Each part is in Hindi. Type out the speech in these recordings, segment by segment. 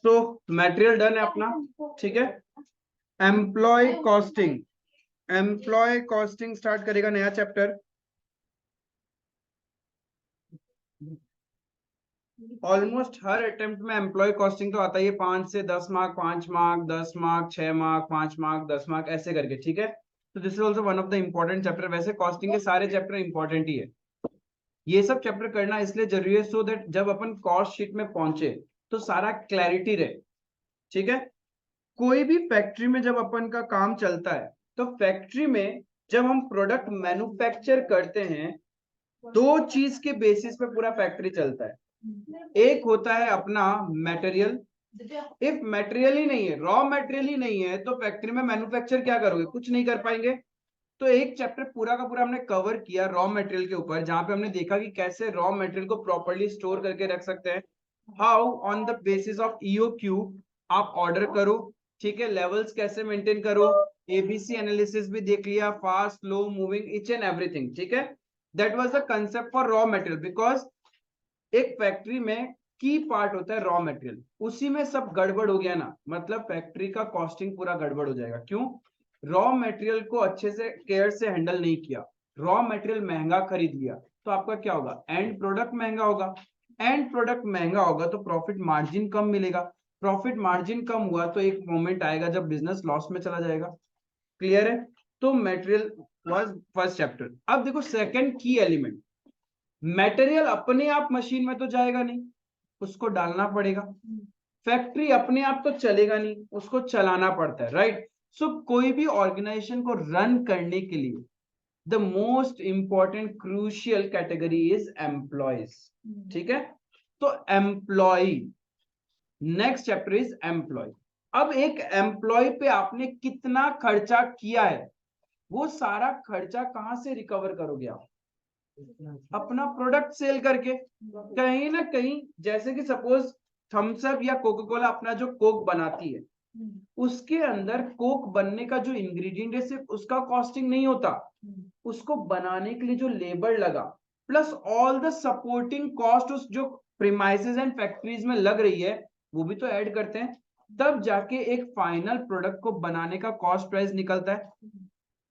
तो मटेरियल डन है अपना, ठीक है। Employee costing, employee costing start करेगा नया चैप्टर। ऑलमोस्ट हर अटेम्प्ट में एम्प्लॉय कॉस्टिंग तो आता ही है, 5 से 10 mark, 5 mark, 10 mark, 6 mark, 5 mark, 10 mark, ऐसे करके, ठीक है। तो this is also one of the important chapter. वैसे कॉस्टिंग के सारे चैप्टर इंपॉर्टेंट ही है, ये सब चैप्टर करना इसलिए जरूरी है सो दैट जब अपन कॉस्ट शीट में पहुंचे तो सारा क्लैरिटी रहे, ठीक है। कोई भी फैक्ट्री में जब अपन का काम चलता है तो फैक्ट्री में जब हम प्रोडक्ट मैन्युफैक्चर करते हैं, दो चीज के बेसिस पे पूरा फैक्ट्री चलता है। एक होता है अपना मटेरियल, इफ मटेरियल ही नहीं है, रॉ मटेरियल ही नहीं है, तो फैक्ट्री में मैन्युफैक्चर क्या करोगे, कुछ नहीं कर पाएंगे। तो एक चैप्टर पूरा का पूरा हमने कवर किया रॉ मटेरियल के ऊपर, जहां पे हमने देखा कि कैसे रॉ मटेरियल को प्रॉपर्ली स्टोर करके रख सकते हैं, how on the basis of EOQ आप ऑर्डर करो, ठीक है, लेवल्स कैसे मेंटेन करो, एबीसी एनालिसिस भी देख लिया, fast slow moving each and everything, ठीक है। That was the concept for raw material, because एक फैक्ट्री में की पार्ट होता है रॉ मटेरियल, उसी में सब गड़बड़ हो गया ना, मतलब फैक्ट्री का कॉस्टिंग पूरा गड़बड़ हो जाएगा। क्यों? रॉ मटेरियल को अच्छे से केयर से हैंडल नहीं किया, रॉ मटेरियल महंगा खरीद लिया, तो आपका क्या होगा, एंड प्रोडक्ट महंगा होगा। एंड प्रोडक्ट महंगा होगा तो प्रॉफिट मार्जिन कम मिलेगा, प्रॉफिट मार्जिन कम हुआ तो एक मोमेंट आएगा जब बिजनेस लॉस में चला जाएगा। क्लियर है? तो मटेरियल वाज फर्स्ट चैप्टर। अब देखो सेकंड की एलिमेंट, मटेरियल अपने आप मशीन में तो जाएगा नहीं, उसको डालना पड़ेगा। फैक्ट्री अपने आप तो चलेगा नहीं, उसको चलाना पड़ता है, राइट। सो कोई भी ऑर्गेनाइजेशन को रन करने के लिए the most important crucial category is employees, ठीक है। तो employee, next chapter is employee. अब एक एम्प्लॉय पे आपने कितना खर्चा किया है, वो सारा खर्चा कहां से रिकवर करोगे आप, अपना प्रोडक्ट सेल करके। कहीं ना कहीं, जैसे कि सपोज थम्स अप या कोका कोला अपना जो कोक बनाती है, उसके अंदर कोक बनने का जो इंग्रेडिएंट है सिर्फ उसका कॉस्टिंग नहीं होता, उसको बनाने के लिए जो लेबर लगा plus all the supporting cost उस जो प्रीमाइसेस एंड फैक्ट्रीज में लग रही है, वो भी तो ऐड करते हैं, तब जाके एक फाइनल प्रोडक्ट को बनाने का कॉस्ट प्राइस निकलता है।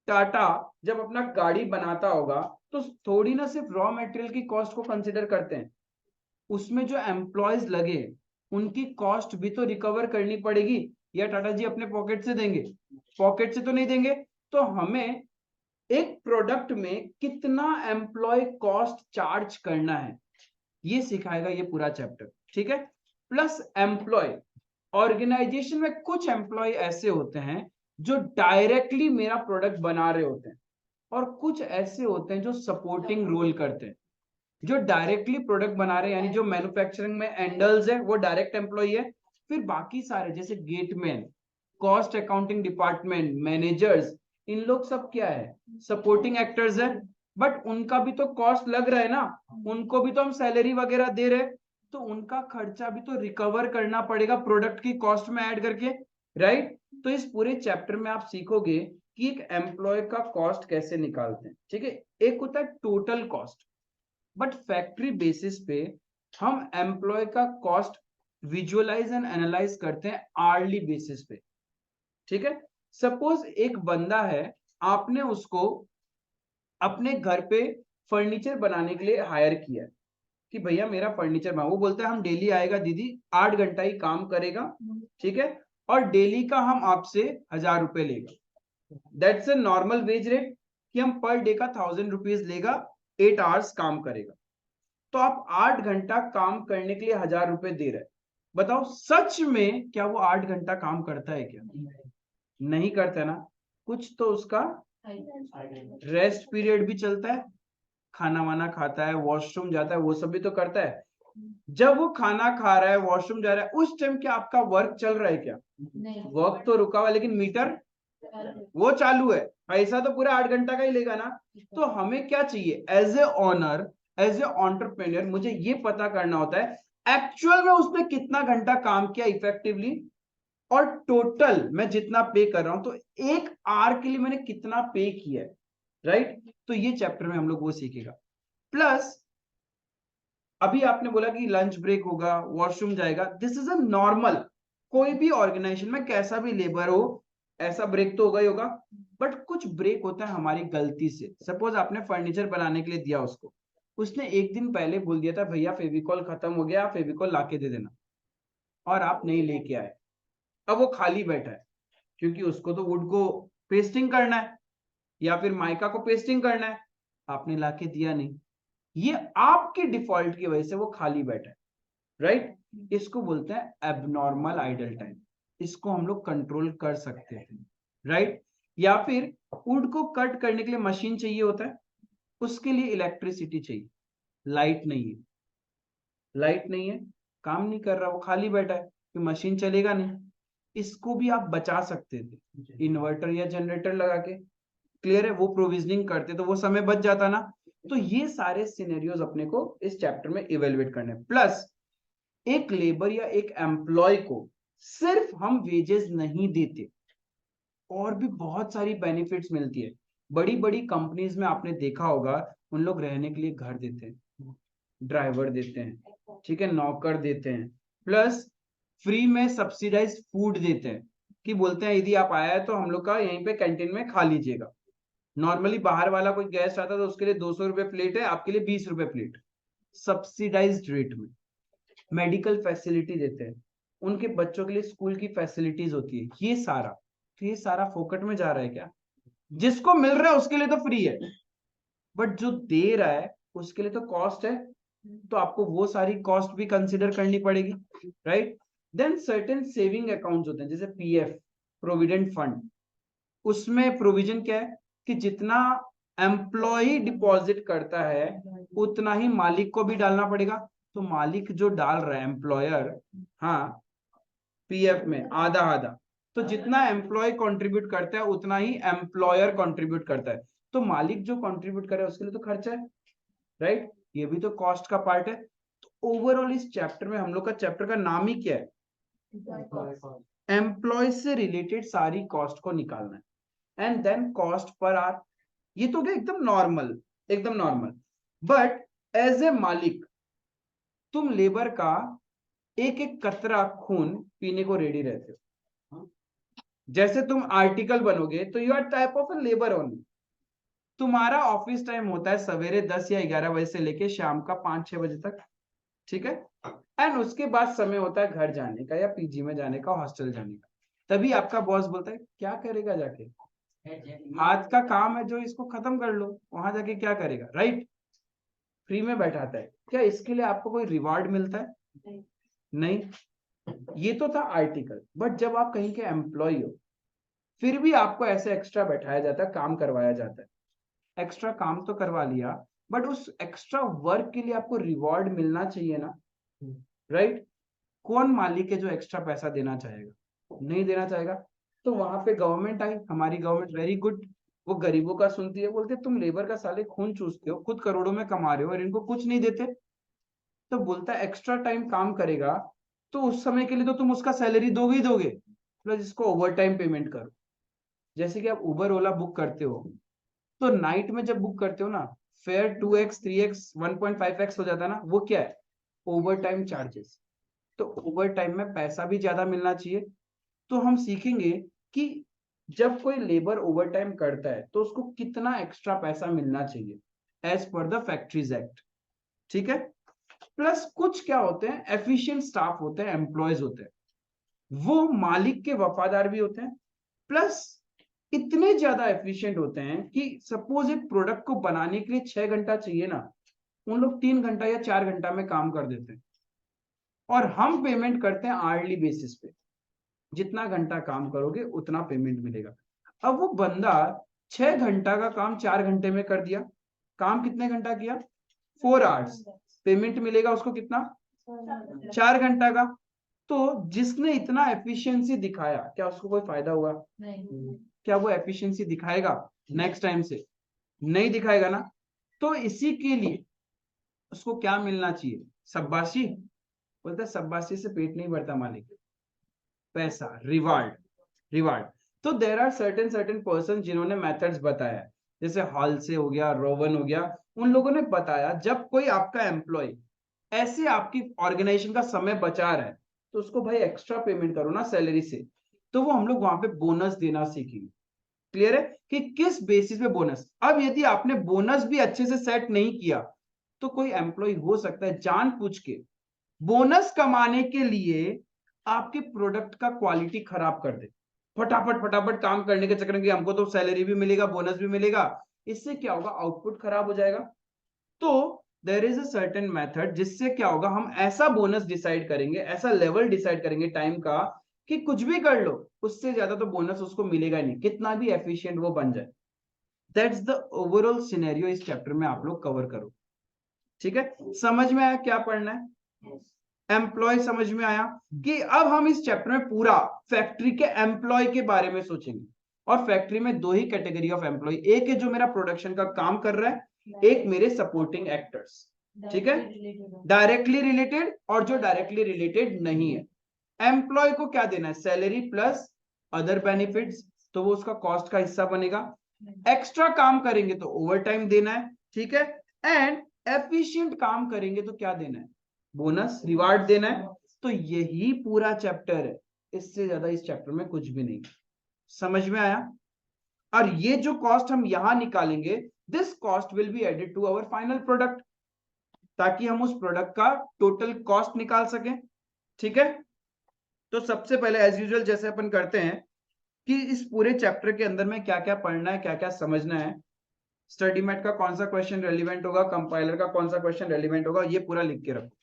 टाटा जब अपना गाड़ी बनाता होगा तो थोड़ी ना सिर्फ रॉ मटेरियल की कॉस्ट को कंसिडर करते हैं, उसमें जो एम्प्लॉयज लगे उनकी कॉस्ट भी तो रिकवर करनी पड़ेगी, या टाटा जी अपने पॉकेट से देंगे, पॉकेट से तो नहीं देंगे। तो हमें एक प्रोडक्ट में कितना एम्प्लॉय कॉस्ट चार्ज करना है, ये सिखाएगा ये पूरा चैप्टर, ठीक है। प्लस एम्प्लॉय, ऑर्गेनाइजेशन में कुछ एम्प्लॉय ऐसे होते हैं जो डायरेक्टली मेरा प्रोडक्ट बना रहे होते हैं, और कुछ ऐसे होते हैं जो सपोर्टिंग रोल करते हैं। जो डायरेक्टली प्रोडक्ट बना रहे हैं यानी जो मैन्युफैक्चरिंग में एंडल्स है वो डायरेक्ट एम्प्लॉय है। फिर बाकी सारे जैसे gateman, cost accounting department, managers, इन लोग सब क्या है, सपोर्टिंग एक्टर्स है। बट उनका भी तो कॉस्ट लग रहा है ना, उनको भी तो हम सैलरी वगैरह दे रहे, तो उनका खर्चा भी तो रिकवर करना पड़ेगा प्रोडक्ट की कॉस्ट में ऐड करके, राइट। तो इस पूरे चैप्टर में आप सीखोगे कि एक एम्प्लॉय का कॉस्ट कैसे निकालते हैं, ठीक है। एक होता है total cost, but factory basis पे हम एम्प्लॉय का कॉस्ट विजुअलाइज एंड एनालाइज करते हैं आर्ली बेसिस पे, ठीक है। सपोज एक बंदा है, आपने उसको अपने घर पे फर्नीचर बनाने के लिए हायर किया है कि भैया मेरा फर्नीचर बना, वो बोलता है हम डेली आएगा दीदी, 8 घंटा ही काम करेगा, ठीक है, और डेली का हम आपसे 1000 रुपए लेगा। That's a normal wage rate कि हम पर डे का 1000 रुपीज लेगा, 8 आवर्स काम करेगा। तो आप 8 घंटा काम करने के लिए 1000 रुपए दे रहे हैं। बताओ सच में क्या वो 8 घंटा काम करता है क्या? नहीं करता है ना। कुछ तो उसका रेस्ट पीरियड भी चलता है, खाना वाना खाता है, वॉशरूम जाता है, वो सब भी तो करता है। जब वो खाना खा रहा है, वॉशरूम जा रहा है, उस टाइम क्या आपका वर्क चल रहा है क्या? वर्क तो रुका हुआ, लेकिन मीटर वो चालू है, पैसा तो पूरा 8 घंटा का ही लेगा ना। तो हमें क्या चाहिए, as a owner, as a entrepreneur, मुझे ये पता करना होता है एक्चुअल में उसने कितना घंटा काम किया इफेक्टिवली, और टोटल मैं जितना पे कर रहा हूं तो एक आवर के लिए मैंने कितना पे किया है, राइट। तो ये चैप्टर में हम लोग वो सीखेगा। प्लस अभी आपने बोला कि लंच ब्रेक होगा, वॉशरूम जाएगा, दिस इज अ नॉर्मल, कोई भी ऑर्गेनाइजेशन में कैसा भी लेबर हो ऐसा ब्रेक तो होगा ही होगा। बट कुछ ब्रेक होता है हमारी गलती से। सपोज आपने फर्नीचर बनाने के लिए दिया उसको, उसने एक दिन पहले बोल दिया था भैया फेविकॉल खत्म हो गया, फेविकॉल लाके दे देना, और आप नहीं लेके आए। अब वो खाली बैठा है क्योंकि उसको तो वुड को पेस्टिंग करना है या फिर माइका को पेस्टिंग करना है, आपने लाके दिया नहीं, ये आपके डिफॉल्ट की वजह से वो खाली बैठा है, राइट। इसको बोलते हैं एबनॉर्मल आइडल टाइम, इसको हम लोग कंट्रोल कर सकते हैं, राइट। या फिर वुड को कट करने के लिए मशीन चाहिए होता है, उसके लिए इलेक्ट्रिसिटी चाहिए, लाइट नहीं है, लाइट नहीं है, काम नहीं कर रहा, वो खाली बैठा है कि मशीन चलेगा नहीं, इसको भी आप बचा सकते थे इन्वर्टर या जनरेटर लगा के, क्लियर है, वो प्रोविजनिंग करते तो वो समय बच जाता ना। तो ये सारे सिनेरियोज अपने को इस चैप्टर में इवेलुएट करने, प्लस एक लेबर या एक एम्प्लॉय को सिर्फ हम वेजेस नहीं देते, और भी बहुत सारी बेनिफिट्स मिलती है। बड़ी बड़ी कंपनीज में आपने देखा होगा उन लोग रहने के लिए घर देते हैं, ड्राइवर देते हैं, ठीक है, नौकर देते हैं, प्लस फ्री में सब्सिडाइज फूड देते हैं कि बोलते हैं यदि आप आया है तो हम लोग का यहीं पे कैंटीन में खा लीजिएगा। नॉर्मली बाहर वाला कोई गेस्ट आता तो उसके लिए 200 रुपए प्लेट है, आपके लिए 20 रुपए प्लेट, सब्सिडाइज्ड रेट में। मेडिकल फैसिलिटी देते हैं, उनके बच्चों के लिए स्कूल की फैसिलिटीज होती है, ये सारा, तो ये सारा फोकट में जा रहा है क्या? जिसको मिल रहा है उसके लिए तो फ्री है, बट जो दे रहा है उसके लिए तो कॉस्ट है, तो आपको वो सारी कॉस्ट भी कंसिडर करनी पड़ेगी, right. Then certain saving accounts होते हैं जैसे पीएफ, प्रोविडेंट फंड, उसमें प्रोविजन क्या है कि जितना एम्प्लॉय डिपॉजिट करता है उतना ही मालिक को भी डालना पड़ेगा, तो मालिक जो डाल रहा है एम्प्लॉयर, हाँ, पीएफ में आधा आधा, तो जितना एम्प्लॉय कंट्रीब्यूट करता है उतना ही एम्प्लॉयर कंट्रीब्यूट करता है, तो मालिक जो कंट्रीब्यूट करे उसके लिए तो खर्चा है, राइट, ये भी तो कॉस्ट का पार्ट है। तो ओवरऑल इस चैप्टर में, हम लोग का चैप्टर का नाम ही क्या है, एम्प्लॉय से रिलेटेड सारी कॉस्ट को निकालना है, and then cost per hour, ये तो क्या एकदम नॉर्मल, एकदम नॉर्मल। बट एज ए मालिक तुम लेबर का एक एक कतरा खून पीने को रेडी रहते हो, जैसे तुम आर्टिकल बनोगे तो you are type of a labour only. तुम्हारा ऑफिस टाइम होता है सवेरे 10 या 11 बजे से लेके शाम का 5-6 बजे तक, ठीक है, एंड उसके बाद समय होता है घर जाने का या पीजी में जाने का, हॉस्टल जाने का। तभी आपका बॉस बोलता है क्या करेगा जाके, हाथ का काम है जो, इसको खत्म कर लो, वहां जाके क्या करेगा, राइट, फ्री में बैठाता है, क्या इसके लिए आपको कोई रिवार्ड मिलता है? नहीं। ये तो था आर्टिकल, बट जब आप कहीं के एम्प्लॉय हो फिर भी आपको ऐसे एक्स्ट्रा बैठाया जाता है, काम करवाया जाता है, एक्स्ट्रा काम तो करवा लिया, बट उस एक्स्ट्रा वर्क के लिए आपको रिवॉर्ड मिलना चाहिए ना, राइट। कौन मालिक है जो एक्स्ट्रा पैसा देना चाहेगा? नहीं देना चाहेगा। तो वहां पे गवर्नमेंट आई, हमारी गवर्नमेंट वेरी गुड, वो गरीबों का सुनती है, बोलते तुम लेबर का साले खून चूसते हो, खुद करोड़ों में कमा रहे हो और इनको कुछ नहीं देते, तो बोलता है एक्स्ट्रा टाइम काम करेगा तो उस समय के लिए तो तुम उसका सैलरी दोगे ही दोगे, प्लस इसको ओवर टाइम पेमेंट करो। जैसे कि आप उबर ओला बुक करते हो, तो नाइट में जब बुक करते हो ना, फेयर 2x 3x 1.5x हो जाता है ना, वो क्या है, ओवर टाइम चार्जेस। तो ओवर टाइम में पैसा भी ज्यादा मिलना चाहिए। तो हम सीखेंगे कि जब कोई लेबर ओवर टाइम करता है तो उसको कितना एक्स्ट्रा पैसा मिलना चाहिए as per the factories act, ठीक है। प्लस कुछ क्या होते हैं, एफिशिएंट स्टाफ होते हैं, एम्प्लॉयज होते हैं, वो मालिक के वफादार भी होते हैं, प्लस इतने ज्यादा एफिशिएंट होते हैं कि सपोज एक प्रोडक्ट को बनाने के लिए 6 घंटा चाहिए ना, उन लोग 3 घंटा या 4 घंटा में काम कर देते हैं, और हम पेमेंट करते हैं आर्ली बेसिस पे, जितना घंटा काम करोगे उतना पेमेंट मिलेगा। अब वो बंदा 6 घंटा का काम 4 घंटे में कर दिया, काम कितने घंटा किया, 4 आवर्स, पेमेंट मिलेगा उसको कितना, 4 घंटा का। तो जिसने इतना एफिशिएंसी दिखाया, क्या उसको कोई फायदा हुआ? नहीं। क्या वो एफिशिएंसी दिखाएगा नेक्स्ट टाइम से? नहीं दिखाएगा ना। तो इसी के लिए उसको क्या मिलना चाहिए, शाबाशी, बोलता है शाबाशी से पेट नहीं भरता मालिक, पैसा, रिवार्ड, रिवार्ड। तो there are certain certain person जिन्होंने मेथड्स बताया, जैसे हॉल से हो गया, रोवन हो गया, उन लोगों ने बताया जब कोई आपका एम्प्लॉय ऐसे आपकी ऑर्गेनाइजेशन का समय बचा रहा है तो उसको भाई एक्स्ट्रा पेमेंट करो ना सैलरी से। तो वो हम लोग वहां पे बोनस देना सीखेंगे। क्लियर है कि किस बेसिस पे बोनस। अब यदि आपने बोनस भी अच्छे से सेट नहीं किया तो कोई एम्प्लॉय हो सकता है जानबूझ के बोनस कमाने के लिए आपके प्रोडक्ट का क्वालिटी खराब कर दे। फटाफट फटाफट काम करने के चक्कर में कि हमको तो सैलरी भी मिलेगा बोनस भी मिलेगा, इससे क्या होगा आउटपुट खराब हो जाएगा। तो there is a certain method जिससे क्या होगा हम ऐसा बोनस डिसाइड करेंगे, ऐसा लेवल डिसाइड करेंगे टाइम का कि कुछ भी कर लो उससे ज्यादा तो बोनस उसको मिलेगा नहीं कितना भी एफिशिएंट वो बन जाए। दैट्स द ओवरऑल सिनेरियो इस चैप्टर में आप लोग कवर करो। ठीक है, समझ में आया क्या पढ़ना है? एम्प्लॉय समझ में आया कि अब हम इस चैप्टर में पूरा फैक्ट्री के एम्प्लॉय के बारे में सोचेंगे। और फैक्ट्री में दो ही कैटेगरी ऑफ एम्प्लॉय, एक है जो मेरा प्रोडक्शन का काम कर रहा है, एक मेरे सपोर्टिंग एक्टर्स। ठीक है, डायरेक्टली रिलेटेड और जो डायरेक्टली रिलेटेड नहीं है। एम्प्लॉय को क्या देना है? सैलरी प्लस अदर बेनिफिट्स, तो वो उसका कॉस्ट का हिस्सा बनेगा। एक्स्ट्रा काम करेंगे तो ओवर टाइम देना है। ठीक है, एंड एफिशिएंट काम करेंगे तो क्या देना है? बोनस रिवार्ड देना है। तो यही पूरा चैप्टर है, इससे ज्यादा इस चैप्टर में कुछ भी नहीं। समझ में आया? और ये जो कॉस्ट हम यहां निकालेंगे, this cost will be added to our final product, ताकि हम उस प्रोडक्ट का टोटल कॉस्ट निकाल सकें। ठीक है, तो सबसे पहले एज यूजुअल जैसे अपन करते हैं कि इस पूरे चैप्टर के अंदर में क्या क्या पढ़ना है, क्या क्या समझना है। स्टडी मैट का कौन सा क्वेश्चन रेलिवेंट होगा, कंपाइलर का कौन सा क्वेश्चन रेलिवेंट होगा, ये पूरा लिख के रखो।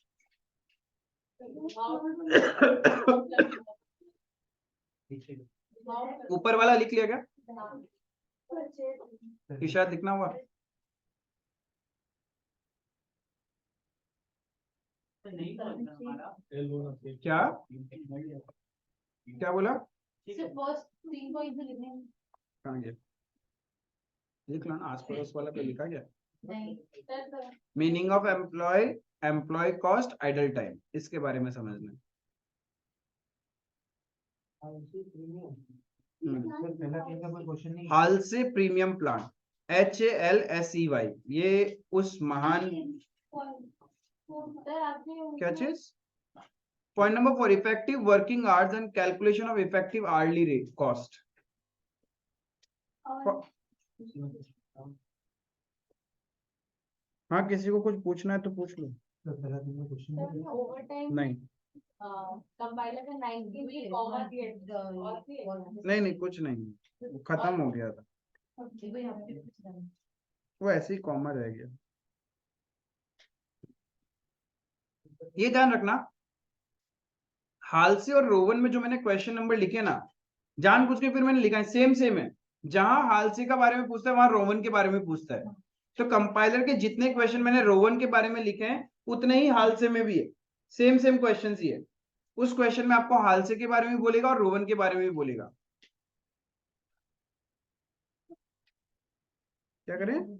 ऊपर वाला लिख लिया क्या? इशारा लिखना हुआ? क्या क्या बोला? कहाँ गया? लिख लो ना, आस पड़ोस वाला पे लिखा गया। Meaning of employee, employee cost, idle time, इसके बारे में समझना। हाल से प्रीमियम प्लान, HALSEY, ये उस महान क्या चीज? Point number 4, effective working hours and calculation of effective hourly rate cost. हाँ, किसी को कुछ पूछना है तो पूछ लो। नहीं नहीं नहीं, कुछ नहीं, खत्म हो गया था वो, ऐसे ही कॉमन रह गया। ये ध्यान रखना, हालसे और रोवन में जो मैंने क्वेश्चन नंबर लिखे ना, जानबूझ के फिर मैंने लिखा है सेम सेम है। जहां हालसे का बारे में पूछता है वहां रोवन के बारे में पूछता है। तो कंपाइलर के जितने क्वेश्चन मैंने रोवन के बारे में लिखे हैं उतने ही हालसे में भी है। सेम सेम क्वेश्चन ही है। उस क्वेश्चन में आपको हालसे के बारे में भी बोलेगा और रोवन के बारे में भी बोलेगा। क्या करें?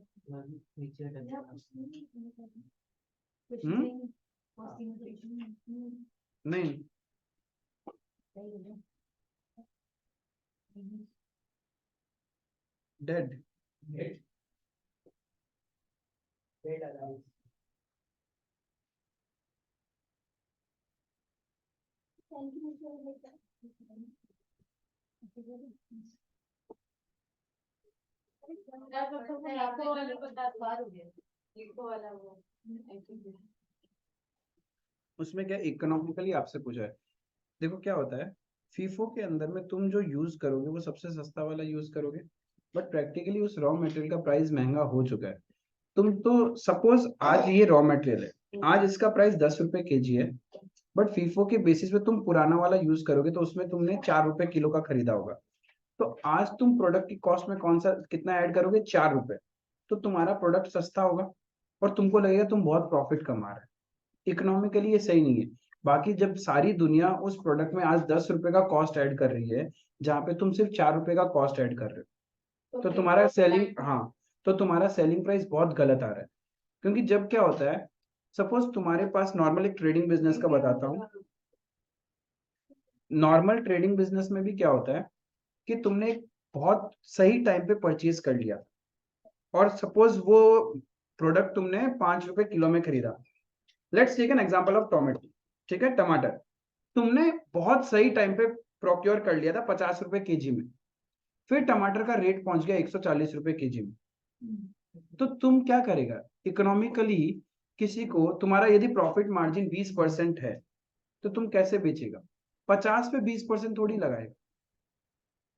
नहीं, डेड। उसमें क्या इकोनॉमिकली आपसे पूछा है। देखो क्या होता है, फीफो के अंदर में तुम जो यूज करोगे वो सबसे सस्ता वाला यूज करोगे, बट प्रैक्टिकली उस रॉ मटेरियल का प्राइस महंगा हो चुका है। तुम तो सपोज आज ये रॉ मटेरियल है, आज इसका प्राइस 10 रुपए kg है, बट फीफो के बेसिस पे तुम पुराना वाला यूज करोगे तो उसमें तुमने 4 रुपए किलो का खरीदा होगा। तो आज तुम प्रोडक्ट की कॉस्ट में कौन सा कितना ऐड करोगे? 4 रुपए। तो तुम्हारा प्रोडक्ट सस्ता होगा और तुमको लगेगा तुम बहुत प्रॉफिट कमा रहे हो। इकोनॉमिकली ये सही नहीं है। बाकी जब सारी दुनिया उस प्रोडक्ट में आज 10 रुपए का कॉस्ट ऐड कर रही है, जहां पे तुम सिर्फ 4 रुपए का कॉस्ट ऐड कर रहे हो, तो तुम्हारा सेलिंग, हाँ, तो तुम्हारा सेलिंग प्राइस बहुत गलत आ रहा है। क्योंकि जब क्या होता है, सपोज तुम्हारे पास नॉर्मल एक ट्रेडिंग बिजनेस का बताता हूँ। नॉर्मल ट्रेडिंग बिजनेस में भी क्या होता है कि तुमने एक बहुत सही टाइम पे परचेज कर लिया और सपोज वो प्रोडक्ट तुमने 5 रुपए किलो में खरीदा, let's take an example of tomato, ठीक है, टमाटर। तुमने बहुत सही टाइम पे प्रोक्योर कर लिया था 50 रुपए केजी में, फिर टमाटर का रेट पहुंच गया 140 रुपए केजी में, तो तुम क्या करेगा इकोनॉमिकली? किसी को तुम्हारा यदि प्रॉफिट मार्जिन 20% है तो तुम कैसे बेचेगा? 50 पे 20% थोड़ी लगाएगा,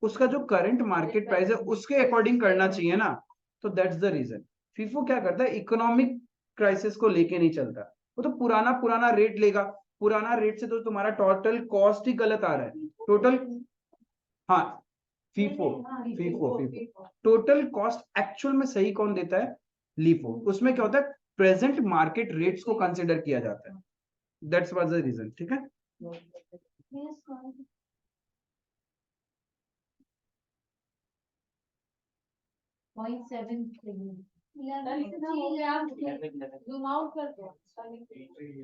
उसका जो करंट मार्केट प्राइस है उसके अकॉर्डिंग करना चाहिए ना। तो दैट्स द रीजन फीफो क्या करता है, इकोनॉमिक क्राइसिस को लेके नहीं चलता, वो तो पुराना पुराना रेट लेगा। पुराना रेट से तो तुम्हारा टोटल कॉस्ट ही गलत आ रहा है, टोटल। हाँ, FIFO FIFO FIFO total cost actual में सही कौन देता है? लीफो। उसमें क्या होता है, प्रेजेंट मार्केट रेट्स को कंसिडर किया जाता है, दैट्स वाज द रीजन, ठीक है।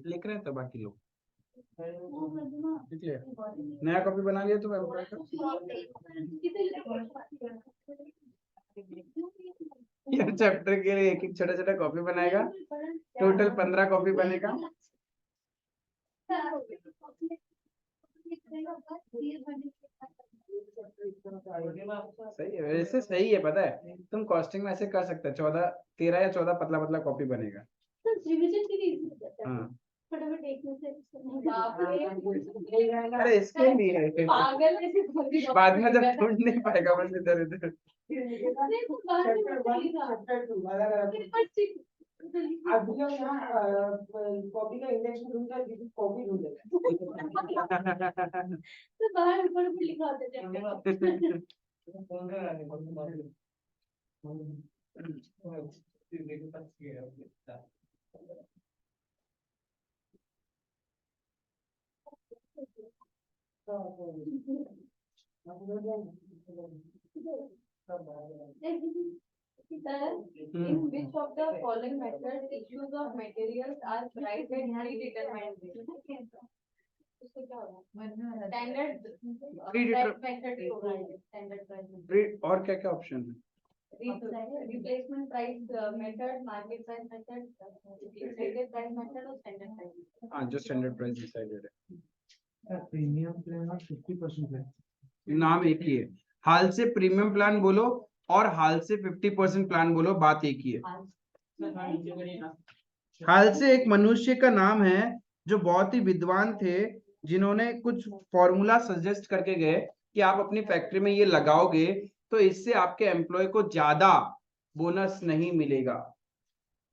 लिख रहे हैं तो बाकी लोग नया कॉपी बना लिया तो यार चैप्टर के लिए एक एक छोटा छोटा कॉपी बनाएगा, टोटल 15 कॉपी बनेगा। सही है, वैसे सही है, पता है तुम कॉस्टिंग में ऐसे कर सकते हो, 13 या 14 पतला पतला कॉपी बनेगा। हाँ अरे इसके लिए बाद में जब ढूंढ नहीं पाएगा बस इधर इधर। कॉपी का इंडेक्स ढूंढता है, कॉपी बाहर ऊपर लिखा In which of the following methods issues of materials are priced and predetermined? Standard method होगा, स्टैंडर्ड प्राइस। और क्या क्या ऑप्शन है? Replacement price method, market price method, decided price method और स्टैंडर्ड प्राइस। हाँ, जो स्टैंडर्ड प्राइस डिसाइडेड है। प्रीमियम प्लान और 50% है, नाम एक ही है। हाल से प्रीमियम प्लान बोलो और हाल से 50% प्लान बोलो, बात एक ही है। हाल से एक मनुष्य का नाम है जो बहुत ही विद्वान थे, जिन्होंने कुछ फॉर्मूला सजेस्ट करके गए कि आप अपनी फैक्ट्री में ये लगाओगे तो इससे आपके एम्प्लॉय को ज्यादा बोनस नहीं मिलेगा,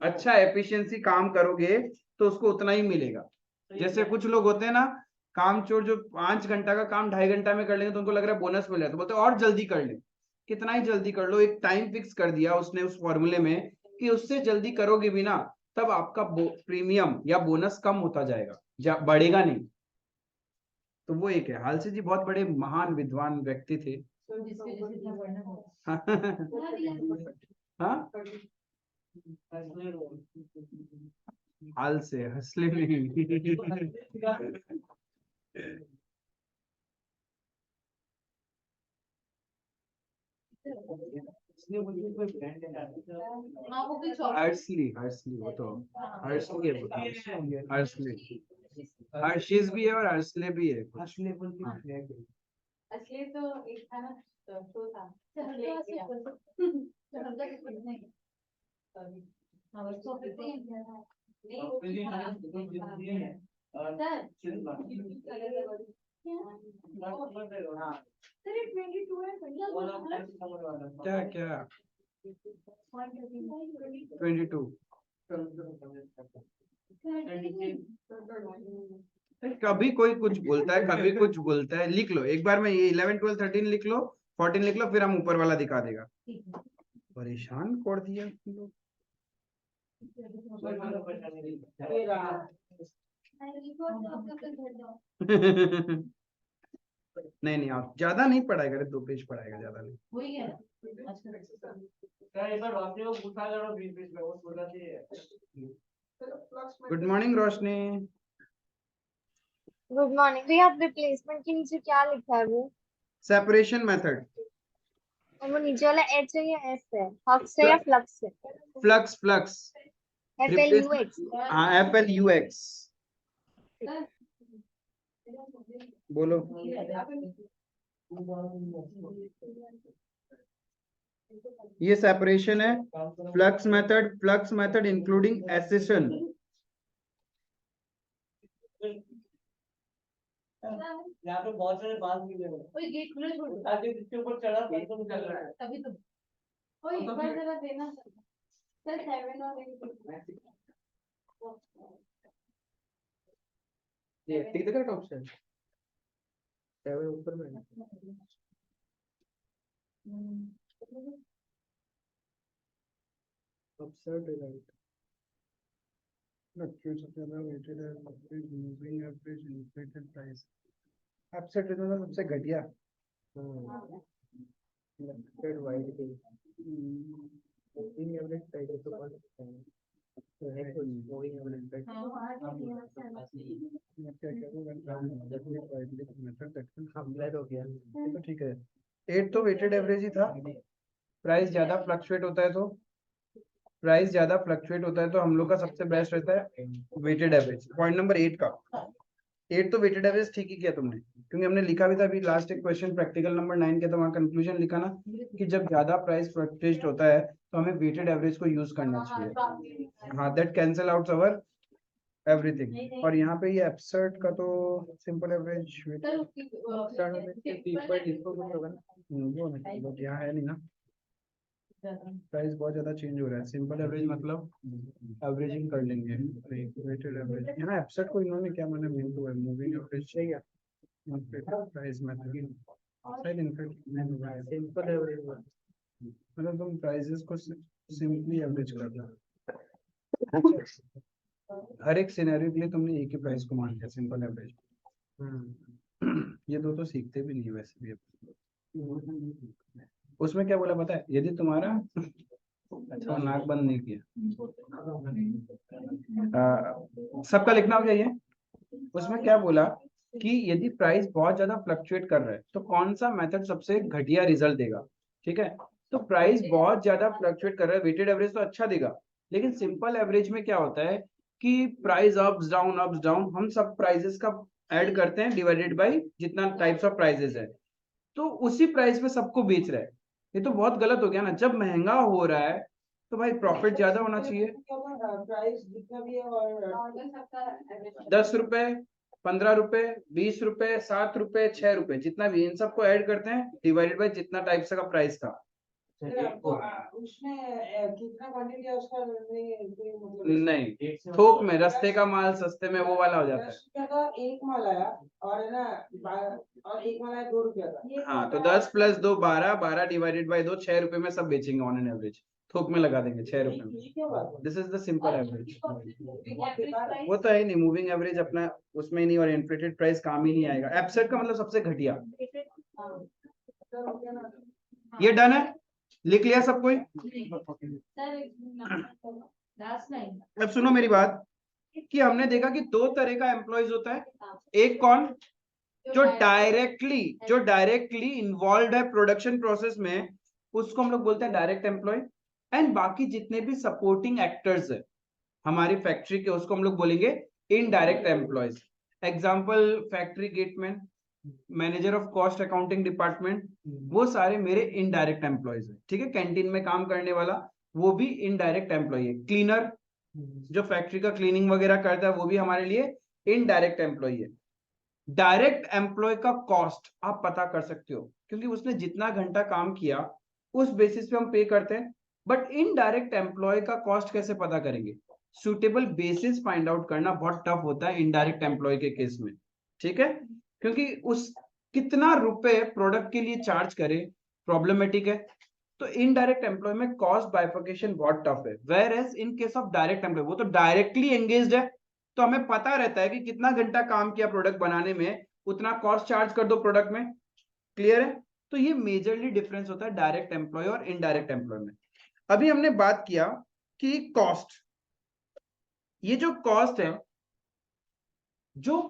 अच्छा एफिशिएंसी काम करोगे तो उसको उतना ही मिलेगा। जैसे कुछ लोग होते हैं ना, काम चोर, जो 5 घंटा का काम 2.5 घंटा में कर लेंगे तो उनको लग रहा है बोनस मिल रहा है, तो बोलते हैं और जल्दी कर ले। कितना ही जल्दी कर लो, एक टाइम फिक्स कर दिया उसने उस फॉर्मूले में कि उससे जल्दी करोगे भी ना तब आपका प्रीमियम या बोनस कम होता जाएगा, बढ़ेगा नहीं। तो वो एक है। हालसे जी बहुत बड़े महान विद्वान व्यक्ति थे। हाँ, हाल से हंसले नहीं। हर्सली, हर्सली वो तो हर्सली है, हर्सली हर्षिस भी है और हर्सले भी है। असली तो एक था ना, तो था क्या क्या 22 कभी कोई कुछ बोलता है, कभी कुछ बोलता है। लिख लो एक बार में, ये 11 12 13 लिख लो, 14 लिख लो, फिर हम ऊपर वाला दिखा देगा। परेशान कर दिया लोग। नहीं नहीं, आप ज्यादा नहीं पढ़ाएगा, 2 पेज पढ़ाएगा, ज्यादा नहीं। वही है। गुड मॉर्निंग रोशनी। गुड मॉर्निंग भैया, आप रिप्लेसमेंट के नीचे क्या लिखा है वो? Separation method. और वो नीचे वाला एच है या एस है, हक्स है या फ्लक्स है? Flux, flux FLUX. हाँ FLUX बोलो। ये सेपरेशन है, फ्लक्स मेथड इंक्लूडिंग एसेशन। यहाँ पे बहुत सारे बाल भी लगे हैं। गेट खुला छोड़ ताकि जिसके ऊपर चढ़ा तो चल रहा है तभी तो ओए एक बार जरा देना सर 7 और 8 ये टिक देगा ऑप्शन 7 ऊपर में अपसाइड राइट फ्लक्चुएट्स सबसे ज्यादा वेटेड है average moving average inflated price. Upside result सबसे घटिया इन्फ्लेटेड वाइड के मूविंग एवरेज प्राइस तो कौन सकता है मूविंग एवरेज प्राइस क्या मेथड हो गया ये तो ठीक है। 8 तो वेटेड एवरेज ही था। प्राइस ज्यादा फ्लक्चुएट होता है तो हम लोग का सबसे बेस्ट रहता है वेटेड एवरेज। पॉइंट नंबर 8 का 8 तो वेटेड एवरेज ठीक ही किया तुमने, क्योंकि हमने लिखा भी था अभी लास्ट एक क्वेश्चन प्रैक्टिकल नंबर 9 के, तो वहां कंक्लूजन लिखा ना कि जब ज्यादा प्राइस फ्लक्चुएट होता है तो हमें वेटेड एवरेज को यूज करना चाहिए। हाँ that cancel out our everything. और यहाँ पे ये एब्सर्ड का तो सिंपल एवरेज वो यहाँ है नहीं ना, प्राइस बहुत ज्यादा चेंज हो रहा है। सिंपल एवरेज मतलब एवरेजिंग कर लेंगे। वेटेड एवरेज यहाँ एब्सर्ड को इन्होंने क्या माना मेन तो है मूविंग एवरेज चाहिए प्राइस मेथड शायद इनफैक्ट सिंपल एवरेज मतलब तुम प्राइसेस को सिंपली एवरेज कर दो। हर एक सिनेरियो के लिए तुमने एक ही प्राइस को मान लिया सिंपल एवरेज। ये दो तो सीखते भी नहीं वैसे भी। उसमें क्या बोला पता है, यदि तुम्हारा अच्छा नाक बंद नहीं किया सबका लिखना हो जाइए। उसमें क्या बोला कि यदि प्राइस बहुत ज्यादा फ्लक्चुएट कर रहा है तो कौन सा मेथड सबसे घटिया रिजल्ट देगा। ठीक है, तो प्राइस बहुत ज्यादा फ्लक्चुएट कर रहा है, वेटेड एवरेज तो अच्छा देगा, लेकिन सिंपल एवरेज में क्या होता है कि प्राइस अप्स डाउन हम सब प्राइसेस का ऐड करते हैं डिवाइडेड बाय जितना टाइप्स ऑफ प्राइसेस है, तो उसी प्राइस पे सबको बेच रहा है। ये तो बहुत गलत हो गया ना। जब महंगा हो रहा है तो भाई प्रॉफिट ज्यादा होना चाहिए। प्राइस जितना भी है और 10 रुपए 15 रुपए 20 रुपए 7 रुपए 6 रुपए जितना भी इन सबको ऐड करते हैं डिवाइडेड बाय जितना टाइप्स का प्राइस था। उसमें कितना क्वांटिटी है उसका नहीं, थोक में रास्ते का माल सस्ते में वो वाला हो जाता है। 10 रुपया का एक माल आया और है ना और एक माल आया 2 रुपया का। हाँ तो 10 + 2 12 डिवाइडेड बाय 2 6 रुपए में सब बेचेंगे ऑन एन एवरेज। थोक में लगा देंगे 6 रुपए में। This is the simple average. वो तो है ही नहीं, मूविंग एवरेज अपना उसमें ही नहीं, और इन्फ्लेटेड प्राइस काम ही नहीं आएगा। एब्सर्ड का मतलब सबसे घटिया। ये डन है, लिख लिया सब कोई। अब सुनो मेरी बात कि हमने देखा कि दो तरह का एम्प्लॉयज होता है। एक कौन, जो डायरेक्टली इन्वॉल्व है प्रोडक्शन प्रोसेस में, उसको हम लोग बोलते हैं डायरेक्ट एम्प्लॉय। एंड बाकी जितने भी सपोर्टिंग एक्टर्स है हमारी फैक्ट्री के, उसको हम लोग बोलेंगे indirect employees. Example factory gateman, manager of cost accounting department, वो सारे मेरे इनडायरेक्ट एम्प्लॉयज है। ठीक है, कैंटीन में काम करने वाला वो भी इनडायरेक्ट एम्प्लॉय है। क्लीनर जो फैक्ट्री का क्लीनिंग वगैरह करता है वो भी हमारे लिए इनडायरेक्ट एम्प्लॉय है। डायरेक्ट एम्प्लॉय का कॉस्ट आप पता कर सकते हो, क्योंकि उसने जितना घंटा काम किया उस बेसिस पे हम पे करते हैं। बट इनडायरेक्ट एम्प्लॉय का कॉस्ट कैसे पता करेंगे? सुटेबल बेसिस फाइंड आउट करना बहुत टफ होता है इनडायरेक्ट एम्प्लॉय के केस में। ठीक है, क्योंकि उस कितना रुपए प्रोडक्ट के लिए चार्ज करे प्रॉब्लमेटिक है। तो इनडायरेक्ट एम्प्लॉय में कॉस्ट बाइफर्केशन बहुत टफ है। Whereas in case of direct employee वो तो डायरेक्टली एंगेज्ड है, तो हमें पता रहता है कि कितना घंटा काम किया प्रोडक्ट बनाने में, उतना कॉस्ट चार्ज कर दो प्रोडक्ट में। क्लियर है? तो ये मेजरली डिफरेंस होता है डायरेक्ट एम्प्लॉय और इनडायरेक्ट एम्प्लॉय में। अभी हमने बात किया कि कॉस्ट, ये जो कॉस्ट है जो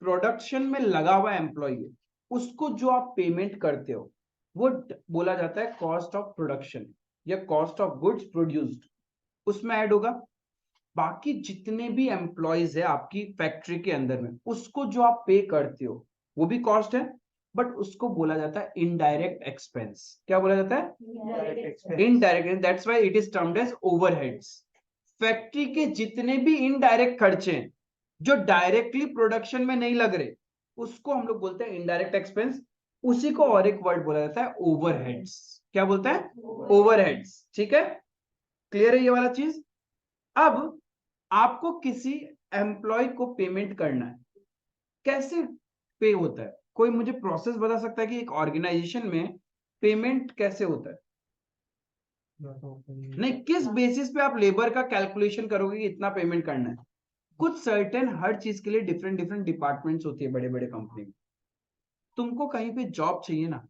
प्रोडक्शन में लगा हुआ एम्प्लॉय है उसको जो आप पेमेंट करते हो वो बोला जाता है कॉस्ट ऑफ प्रोडक्शन या कॉस्ट ऑफ गुड्स प्रोड्यूस्ड, उसमें ऐड होगा। बाकी जितने भी एम्प्लॉयज है आपकी फैक्ट्री के अंदर में, उसको जो आप पे करते हो वो भी कॉस्ट है, बट उसको बोला जाता है इनडायरेक्ट एक्सपेंस। क्या बोला जाता है? Indirect. That's why it is termed as overheads. Factory के जितने भी इनडायरेक्ट खर्चे हैं जो डायरेक्टली प्रोडक्शन में नहीं लग रहे, उसको हम लोग बोलते हैं इनडायरेक्ट एक्सपेंस। उसी को और एक वर्ड बोला जाता है ओवरहेड्स। क्या बोलते हैं? ओवरहेड्स। ठीक है, क्लियर है ये वाला चीज? अब आपको किसी एम्प्लॉय को पेमेंट करना है, कैसे पे होता है? कोई मुझे प्रोसेस बता सकता है कि एक ऑर्गेनाइजेशन में पेमेंट कैसे होता है? नहीं, किस बेसिस पे आप लेबर का कैलकुलेशन करोगे कि इतना पेमेंट करना है? कुछ सर्टेन, हर चीज के लिए डिफरेंट डिफरेंट डिपार्टमेंट्स होती है बड़े बड़े कंपनी में। तुमको कहीं पे जॉब चाहिए ना,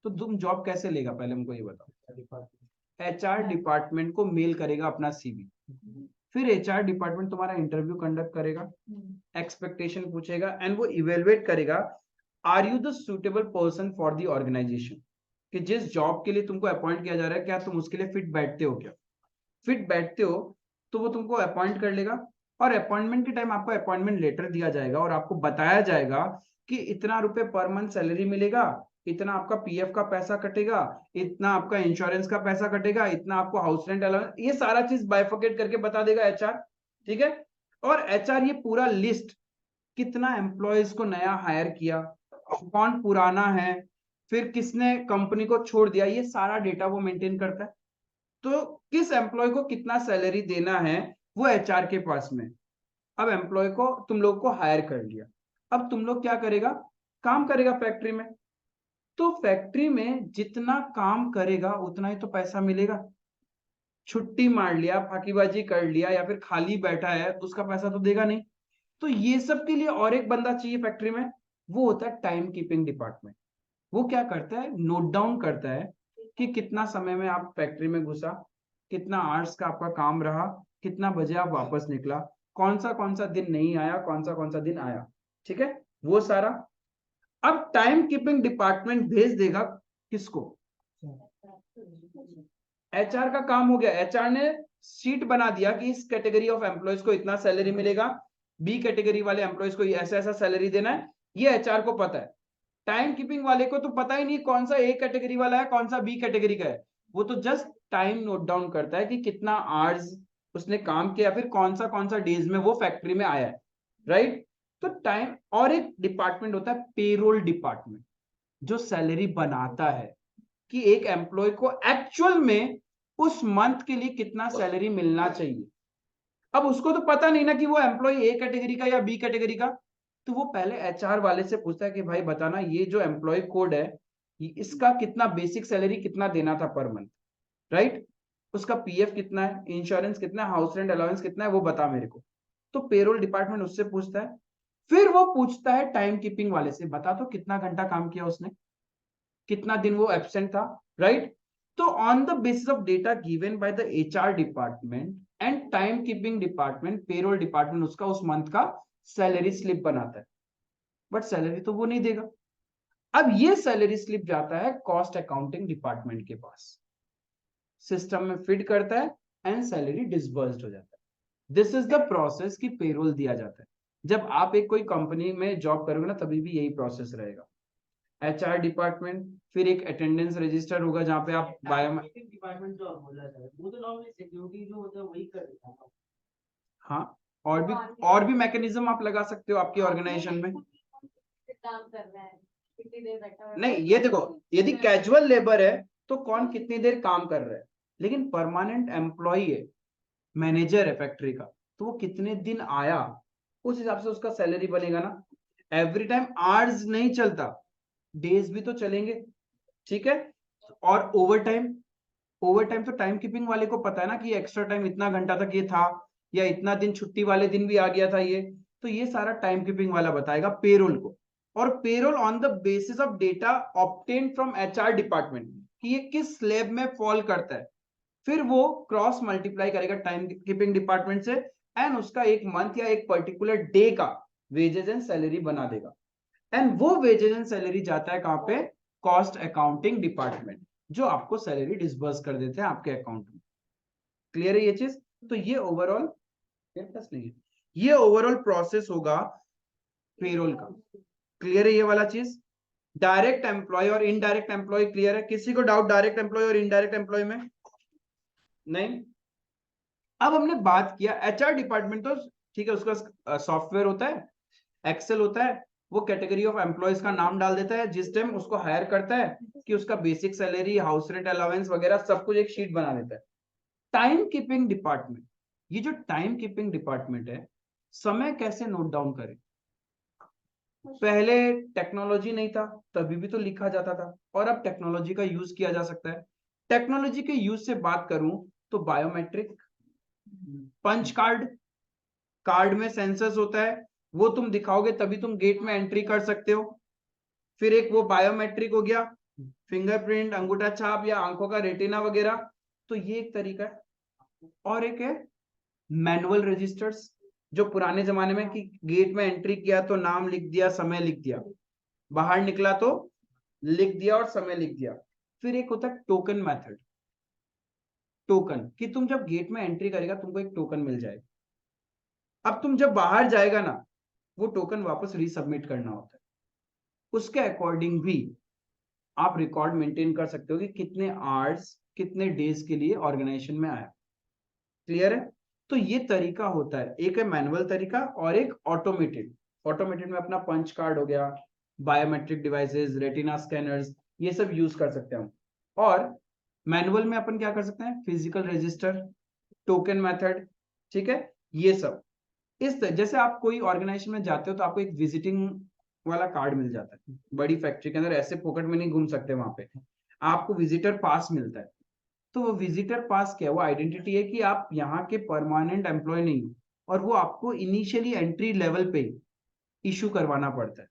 तो तुम जॉब कैसे लेगा? पहले हमको ये बताओ। एचआर डिपार्टमेंट को मेल करेगा अपना सीवी, फिर एचआर डिपार्टमेंट तुम्हारा इंटरव्यू कंडक्ट करेगा, एक्सपेक्टेशन पूछेगा, एंड वो इवेलुएट करेगा are you the suitable person for the organisation, कि जिस जॉब के लिए तुमको अपॉइंट किया जा रहा है क्या तुम उसके लिए फिट बैठते हो? क्या फिट बैठते हो तो वो तुमको अपॉइंट कर लेगा, और अपॉइंटमेंट के टाइम आपको अपॉइंटमेंट लेटर दिया जाएगा और आपको बताया जाएगा कि इतना रुपए पर मंथ सैलरी मिलेगा, इतना आपका पीएफ का पैसा कटेगा, इतना आपका इंश्योरेंस का पैसा कटेगा, इतना आपको हाउस रेंट अलाउंस, ये सारा चीज बाइफोकेट करके बता देगा एचआर। ठीक है, और एचआर ये पूरा लिस्ट, कितना एम्प्लॉयज को नया हायर किया, कौन पुराना है, फिर किसने कंपनी को छोड़ दिया, ये सारा डेटा वो मेंटेन करता है। तो किस एम्प्लॉय को कितना सैलरी देना है वो एचआर के पास में। अब एम्प्लॉय को तुम लोग को हायर कर लिया, अब तुम लोग क्या करेगा? काम करेगा फैक्ट्री में। तो फैक्ट्री में जितना काम करेगा उतना ही तो पैसा मिलेगा। छुट्टी मार लिया, फाकीबाजी कर लिया, या फिर खाली बैठा है, तो उसका पैसा तो देगा नहीं। तो ये सब के लिए और एक बंदा चाहिए फैक्ट्री में, वो होता है टाइम कीपिंग डिपार्टमेंट। वो क्या करता है? नोट डाउन करता है कि कितना समय में आप फैक्ट्री में घुसा, कितना आवर्स का आपका काम रहा, कितना बजे आप वापस निकला, कौन सा दिन नहीं आया, कौन सा दिन आया। ठीक है, वो सारा। अब टाइम कीपिंग डिपार्टमेंट भेज देगा किसको? एचआर का काम हो गया। एचआर ने शीट बना दिया कि इस कैटेगरी ऑफ एम्प्लॉयज को इतना सैलरी मिलेगा, बी कैटेगरी वाले एम्प्लॉयज को ऐसा ऐसा सैलरी देना है, ये एचआर को पता है। टाइम कीपिंग वाले को तो पता ही नहीं कौन सा ए कैटेगरी वाला है, कौन सा बी कैटेगरी का है। वो तो जस्ट टाइम नोट डाउन करता है कि कितना आवर्स उसने काम किया, फिर कौन सा डेज में वो फैक्ट्री में आया है, राइट? तो टाइम। और एक डिपार्टमेंट होता है पेरोल डिपार्टमेंट, जो सैलरी बनाता है कि एक एम्प्लॉय को एक्चुअल में उस मंथ के लिए कितना सैलरी मिलना चाहिए। अब उसको तो पता नहीं ना कि वो एम्प्लॉय ए कैटेगरी का या बी कैटेगरी का, तो वो पहले एचआर वाले से पूछता है कि भाई बताना, ये जो एम्प्लॉय कोड है इसका कितना बेसिक सैलरी कितना देना था पर मंथ, राइट? उसका पीएफ कितना है, इंश्योरेंस कितना है, हाउस रेंट अलाउंस कितना है, वो बता मेरे को। तो पेरोल डिपार्टमेंट उससे पूछता है। फिर वो पूछता है टाइम कीपिंग वाले से, बता तो कितना घंटा काम किया उसने, कितना दिन वो एब्सेंट था, राइट? तो on the basis of data given by the HR department and time keeping department, payroll department उसका उस मंथ का सैलरी स्लिप बनाता है, बट सैलरी तो वो नहीं देगा। अब ये सैलरी स्लिप जाता है कॉस्ट अकाउंटिंग डिपार्टमेंट के पास, सिस्टम में फिट करता है एंड सैलरी डिसबर्स्ड हो जाता है। दिस इज द प्रोसेस की पेरोल दिया जाता है। जब आप एक कोई कंपनी में जॉब करोगे ना, तभी भी यही प्रोसेस रहेगा। एचआर डिपार्टमेंट, फिर एक अटेंडेंस रजिस्टर होगा जहां पे आप बायोमेट्रिक डिपार्टमेंट जो बोला जाता है वो तो नॉर्मली सिक्योरिटी जो होता है वही कर देता है। हाँ, और भी मैकेनिज्म आप लगा सकते हो आपकी ऑर्गेनाइजेशन में। काम कर रहा है, कितनी देर बैठा हुआ है। नहीं, ये देखो, यदि कैजुअल लेबर है तो कौन कितनी देर काम कर रहा है, लेकिन परमानेंट एम्प्लॉय है, मैनेजर है फैक्ट्री का, तो वो कितने दिन आया उस हिसाब से उसका सैलरी बनेगा ना। एवरी टाइम आवर्स नहीं चलता, डेज भी तो चलेंगे, ठीक है? और ओवर टाइम तो टाइम कीपिंग वाले को पता है ना कि एक्स्ट्रा टाइम इतना घंटा तक ये था, या इतना दिन छुट्टी वाले दिन भी आ गया था ये, तो ये सारा टाइम कीपिंग वाला बताएगा पेरोल को। और payroll on the basis of data obtained from HR department कि ये किस स्लैब में फॉल करता है, फिर वो क्रॉस मल्टीप्लाई करेगा टाइम कीपिंग डिपार्टमेंट से, एंड उसका एक मंथ या एक पर्टिकुलर डे का वेजेस एंड सैलरी बना देगा। एंड वो वेजेस एंड सैलरी जाता है कहां पे? कॉस्ट अकाउंटिंग डिपार्टमेंट, जो आपको सैलरी डिसबर्स कर देते हैं आपके अकाउंट में। क्लियर है ये चीज? तो ये ओवरऑल मेरे पास नहीं है। ये ओवरऑल प्रोसेस होगा पेरोल का। क्लियर है ये वाला चीज? डायरेक्ट एम्प्लॉय और इनडायरेक्ट एम्प्लॉय क्लियर है? किसी को डाउट डायरेक्ट एम्प्लॉय और इनडायरेक्ट एम्प्लॉय में? नहीं। अब हमने बात किया एचआर डिपार्टमेंट, तो ठीक है, उसका सॉफ्टवेयर होता है, एक्सेल होता है, वो कैटेगरी ऑफ एम्प्लॉयज का नाम डाल देता है जिस टाइम उसको हायर करता है, कि उसका basic salary, house rent, allowance वगैरह सब कुछ एक शीट बना देता है। टाइम कीपिंग डिपार्टमेंट, ये जो टाइम कीपिंग डिपार्टमेंट है, समय कैसे नोट डाउन करें? पहले टेक्नोलॉजी नहीं था, तभी भी तो लिखा जाता था, और अब टेक्नोलॉजी का यूज किया जा सकता है। टेक्नोलॉजी के यूज से बात करूं तो बायोमेट्रिक, पंच कार्ड, कार्ड में सेंसर्स होता है, वो तुम दिखाओगे तभी तुम गेट में एंट्री कर सकते हो। फिर एक वो बायोमेट्रिक हो गया, फिंगरप्रिंट, अंगूठा छाप या आंखों का रेटिना वगैरह, तो ये एक तरीका है। और एक है मैनुअल रजिस्टर्स, जो पुराने जमाने में कि गेट में एंट्री किया तो नाम लिख दिया, समय लिख दिया, बाहर निकला तो लिख दिया और समय लिख दिया। फिर एक होता है टोकन मेथड, टोकन, कि तुम जब गेट में एंट्री करेगा तुमको एक टोकन मिल जाएगा। अब तुम जब बाहर जाएगा ना, वो टोकन वापस रीसबमिट करना होता है। उसके अकॉर्डिंग भी आप रिकॉर्ड मेंटेन कर सकते हो कि कितने आवर्स, कितने डेज के लिए ऑर्गेनाइजेशन में आया। क्लियर है? तो ये तरीका होता है, एक है मैनुअल तरीका और एक ऑटोमेटेड। ऑटोमेटेड में अपना पंच कार्ड हो गया, बायोमेट्रिक डिवाइसेस, रेटिना स्कैनर्स, ये सब यूज कर सकते हैं हम। और मैनुअल में अपन क्या कर सकते हैं? फिजिकल रजिस्टर, टोकन मेथड, ठीक है, ये सब। जैसे आप कोई ऑर्गेनाइजेशन में जाते हो तो आपको एक विजिटिंग वाला कार्ड मिल जाता है। बड़ी फैक्ट्री के अंदर ऐसे पॉकेट में नहीं घूम सकते, वहां पे आपको विजिटर पास मिलता है। तो वो विजिटर पास क्या है? वो आइडेंटिटी है कि आप यहाँ के परमानेंट एम्प्लॉय नहीं हो, और वो आपको इनिशियली एंट्री लेवल पे इशू करवाना पड़ता है,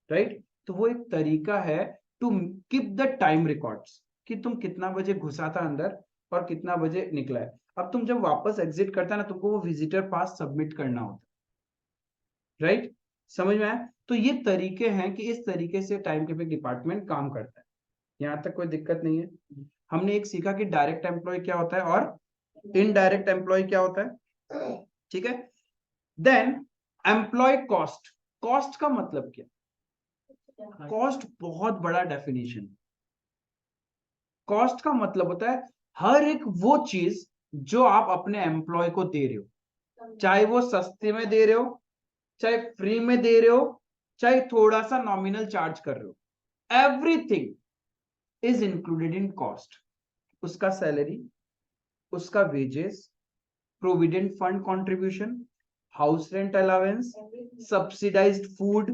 राइट? तो वो एक तरीका है to keep the time records, कि तुम कितना बजे घुसा था अंदर और कितना बजे निकला है। अब तुम जब वापस एग्जिट करता है ना, तुमको वो विजिटर पास सबमिट करना होता है, राइट? समझ में आया? तो ये तरीके हैं कि इस तरीके से टाइम कीपिंग डिपार्टमेंट काम करता है। यहां तक कोई दिक्कत नहीं है। हमने एक सीखा कि डायरेक्ट एम्प्लॉय क्या होता है और इनडायरेक्ट एम्प्लॉय क्या होता है, ठीक है। देन एम्प्लॉय कॉस्ट, कॉस्ट का मतलब क्या? कॉस्ट बहुत बड़ा डेफिनेशन। कॉस्ट का मतलब होता है हर एक वो चीज जो आप अपने एम्प्लॉय को दे रहे हो, चाहे वो सस्ते में दे रहे हो, चाहे फ्री में दे रहे हो, चाहे थोड़ा सा नॉमिनल चार्ज कर रहे हो, everything is included in cost. उसका सैलरी, उसका wages, provident fund contribution, house rent allowance, subsidised food,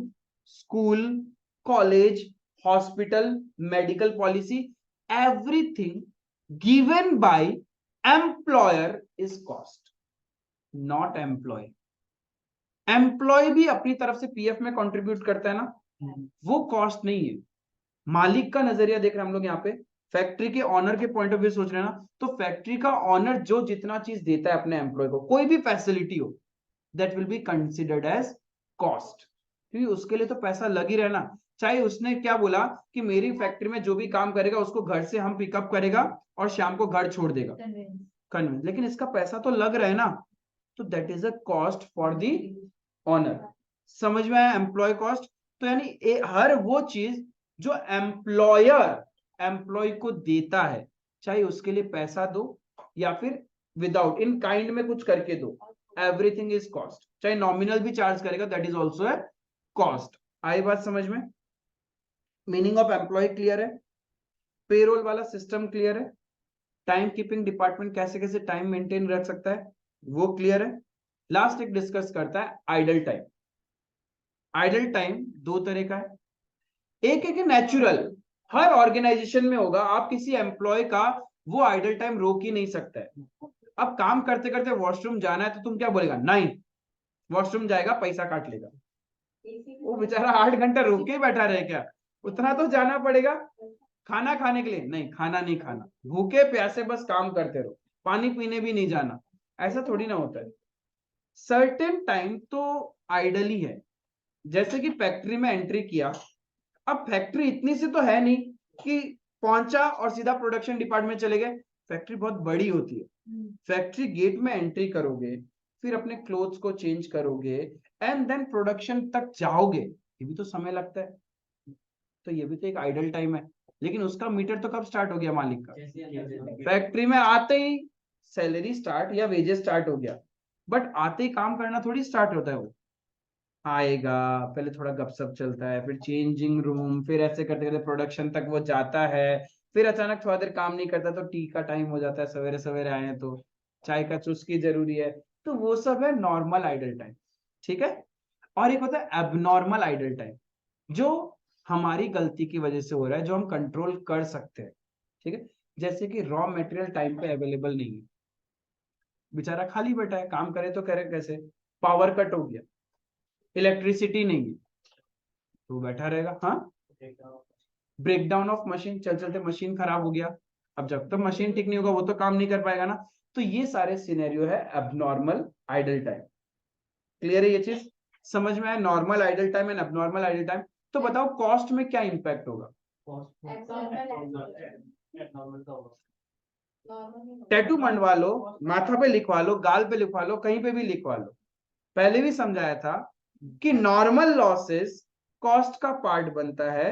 school, college, hospital, medical policy, everything given by employer is cost, not employee. Employee भी अपनी तरफ से पीएफ में कंट्रीब्यूट करता है ना, वो कॉस्ट नहीं है। मालिक का नजरिया देख रहे हैं हम लोग यहाँ पे, फैक्ट्री के ऑनर के पॉइंट ऑफ व्यू सोच रहे हैं ना, तो फैक्ट्री का ऑनर जो जितना चीज देता है अपने एम्प्लॉय को, कोई भी फैसिलिटी हो, that will be considered as cost, क्योंकि उसके लिए तो पैसा लग ही रहना। चाहे उसने क्या बोला कि मेरी फैक्ट्री में जो भी काम करेगा उसको घर से हम पिकअप करेगा और शाम को घर छोड़ देगा, कन्विंस, लेकिन इसका पैसा तो लग रहा है ना, तो that is a cost for the owner. समझ में आया एम्प्लॉय कॉस्ट? तो यानी हर वो चीज जो एम्प्लॉयर एम्प्लॉय को देता है, चाहे उसके लिए पैसा दो या फिर विदाउट इन काइंड में कुछ करके दो, एवरीथिंग इज कॉस्ट। चाहे नॉमिनल भी चार्ज करेगा, that is also a cost. आई बात समझ में? मीनिंग ऑफ एम्प्लॉय क्लियर है? पेरोल वाला सिस्टम क्लियर है? टाइम कीपिंग डिपार्टमेंट कैसे कैसे टाइम मेंटेन रख सकता है वो क्लियर है? लास्ट एक डिस्कस करता है आइडल टाइम। आइडल टाइम दो तरह का है, एक है कि नेचुरल, हर ऑर्गेनाइजेशन में होगा, आप किसी एम्प्लॉय का वो आइडल टाइम रोक ही नहीं सकता है। अब काम करते करते वॉशरूम जाना है तो तुम क्या बोलेगा? नहीं, वॉशरूम जाएगा, पैसा काट लेगा। वो बेचारा 8 घंटा रोक के ही बैठा रहे क्या? उतना तो जाना पड़ेगा। खाना खाने के लिए नहीं, खाना नहीं खाना, भूखे प्यासे बस काम करते रहो, पानी पीने भी नहीं जाना, ऐसा थोड़ी ना होता है। सर्टेन टाइम तो आइडल ही है। जैसे कि फैक्ट्री में एंट्री किया, अब फैक्ट्री इतनी सी तो है नहीं कि पहुंचा और सीधा प्रोडक्शन डिपार्टमेंट चले गए, फैक्ट्री बहुत बड़ी होती है। फैक्ट्री गेट में एंट्री करोगे, फिर अपने क्लोथ्स को चेंज करोगे एंड देन प्रोडक्शन तक जाओगे, ये भी तो समय लगता है, तो ये भी तो एक आइडल टाइम है। लेकिन उसका मीटर तो कब स्टार्ट हो गया मालिक का, फैक्ट्री में आते ही सैलरी स्टार्ट या वेजेस स्टार्ट हो गया, बट आते ही काम करना थोड़ी स्टार्ट होता है। वो आएगा, पहले थोड़ा गपशप चलता है, फिर चेंजिंग रूम, फिर ऐसे करते करते प्रोडक्शन तक वो जाता है, फिर अचानक थोड़ा देर काम नहीं करता तो टी का टाइम हो जाता है, सवेरे सवेरे आए हैं तो चाय का चुस्की जरूरी है। तो वो सब है नॉर्मल आइडल टाइम, ठीक है। और एक होता है एबनॉर्मल आइडल टाइम, जो हमारी गलती की वजह से हो रहा है, जो हम कंट्रोल कर सकते हैं, ठीक है। जैसे कि रॉ मटेरियल टाइम पे अवेलेबल नहीं है, बेचारा खाली बैठा है, काम करे तो करे कैसे, पावर कट हो गया, इलेक्ट्रिसिटी नहीं है, तो बैठा रहेगा। हाँ, ब्रेकडाउन ऑफ मशीन, चल चलते मशीन खराब हो गया, अब जब तक मशीन ठीक नहीं होगा वो तो काम नहीं कर पाएगा ना। तो ये सारे सिनेरियो है एबनॉर्मल आइडल टाइम। क्लियर है ये चीज, समझ में आया, normal idle time and abnormal idle time. तो बताओ कॉस्ट में क्या इंपैक्ट होगा। टैटू बनवा लो, माथा पे लिखवा लो, गाल पे लिखवा लो, कहीं पे भी लिखवा लो। पहले भी समझाया था कि नॉर्मल लॉसेस कॉस्ट का पार्ट बनता है,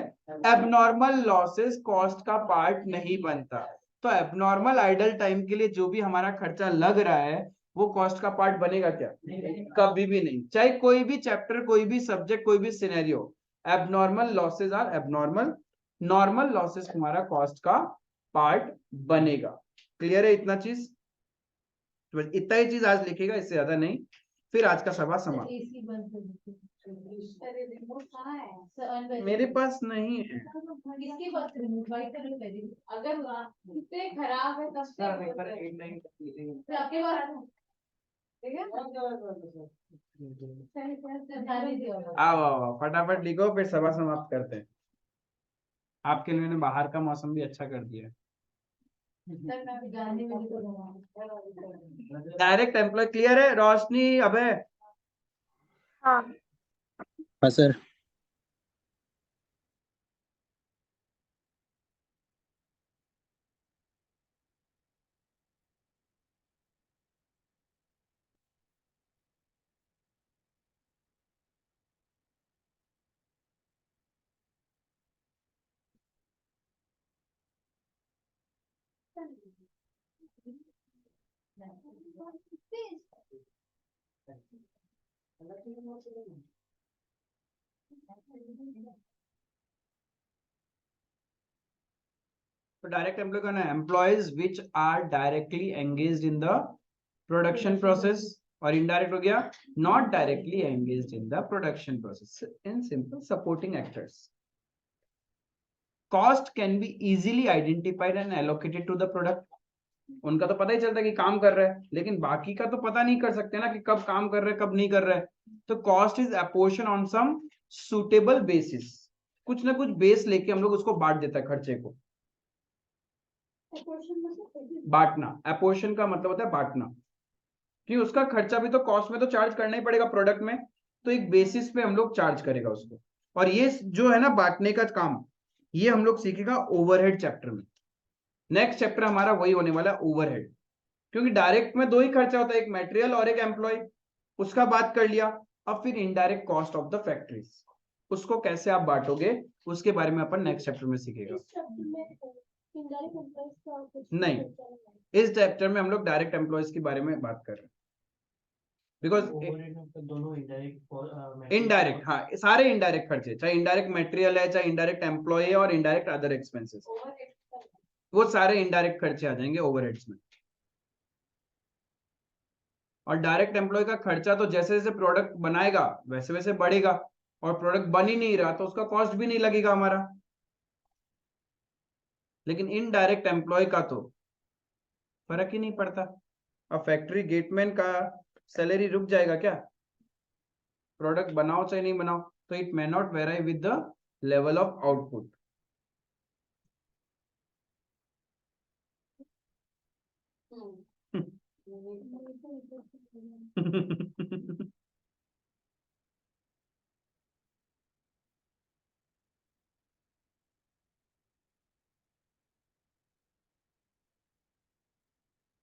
एबनॉर्मल लॉसेस कॉस्ट का पार्ट नहीं बनता। तो एबनॉर्मल आइडल टाइम के लिए जो भी हमारा खर्चा लग रहा है वो कॉस्ट का पार्ट बनेगा क्या, कभी भी नहीं। चाहे कोई भी चैप्टर, कोई भी सब्जेक्ट, कोई भी scenario, abnormal losses are abnormal, normal losses तुम्हारा कॉस्ट का पार्ट बनेगा। क्लियर है इतना चीज, तो इतना ही चीज आज लिखेगा, इससे ज्यादा नहीं। फिर आज का सभा समाप्त। एसी बंद कर दीजिए। अरे रिमोट कहाँ है? सर, मेरे पास नहीं है। किसके पास रिमोट? वाइट कलर का रिमोट। अगर इतने खराब है तब से फिर आपके पास है? ठीक है? सही से बता दीजिए और। आओ आओ आओ, फटाफट लिखो, फिर सभा समाप्त करते हैं। आपके लिए मैंने बाहर का मौसम भी अच्छा कर दिया है। सर मैं अभी गाने में लिखूंगा। डायरेक्ट एम्प्लॉय क्लियर है, रोशनी अभय। हाँ। हाँ सर। तो डायरेक्ट एम्प्लॉय करना है, employees which are directly engaged in the production process, और इनडायरेक्ट हो गया not directly engaged in the production process, in simple supporting actors. Cost can be easily identified and allocated to the product. उनका तो पता ही चलता है कि काम कर रहा है, लेकिन बाकी का तो पता नहीं कर सकते ना कि कब काम कर रहे हैं कब नहीं कर रहे हैं। तो cost is apportion on some suitable basis, कुछ ना कुछ बेस लेके हम लोग उसको बांट देता है खर्चे को। बांटना, अपोर्शन का मतलब होता है बांटना, कि उसका खर्चा भी तो कॉस्ट में तो चार्ज करना ही पड़ेगा प्रोडक्ट में, तो एक बेसिस पे हम लोग चार्ज करेगा उसको। और ये जो है ना बांटने का काम, ये हम लोग सीखेगा ओवरहेड चैप्टर में। नेक्स्ट चैप्टर हमारा वही होने वाला है, ओवरहेड। क्योंकि डायरेक्ट में दो ही खर्चा होता है, एक मटेरियल और एक एम्प्लॉय, उसका बात कर लिया। अब फिर indirect cost of the factories, उसको कैसे आप बांटोगे उसके बारे में अपन नेक्स्ट चैप्टर में सीखेगा। नहीं, इस चैप्टर में हम लोग डायरेक्ट एम्प्लॉयज के बारे में बात कर रहे हैं, बिकॉज दोनों इनडायरेक्ट इनडायरेक्ट, हाँ सारे इनडायरेक्ट खर्चे, चाहे इनडायरेक्ट मटेरियल है, चाहे इनडायरेक्ट एम्प्लॉय है, और इनडायरेक्ट अदर एक्सपेंसेस, वो सारे इनडायरेक्ट खर्चे आ जाएंगे ओवरहेड्स में। और डायरेक्ट एम्प्लॉय का खर्चा तो जैसे जैसे प्रोडक्ट बनाएगा वैसे वैसे बढ़ेगा, और प्रोडक्ट बन ही नहीं रहा तो उसका कॉस्ट भी नहीं लगेगा हमारा। लेकिन इनडायरेक्ट एम्प्लॉय का तो फर्क ही नहीं पड़ता। अब फैक्ट्री गेटमैन का सैलरी रुक जाएगा क्या, प्रोडक्ट बनाओ चाहे नहीं बनाओ, तो it may not vary with the level of output.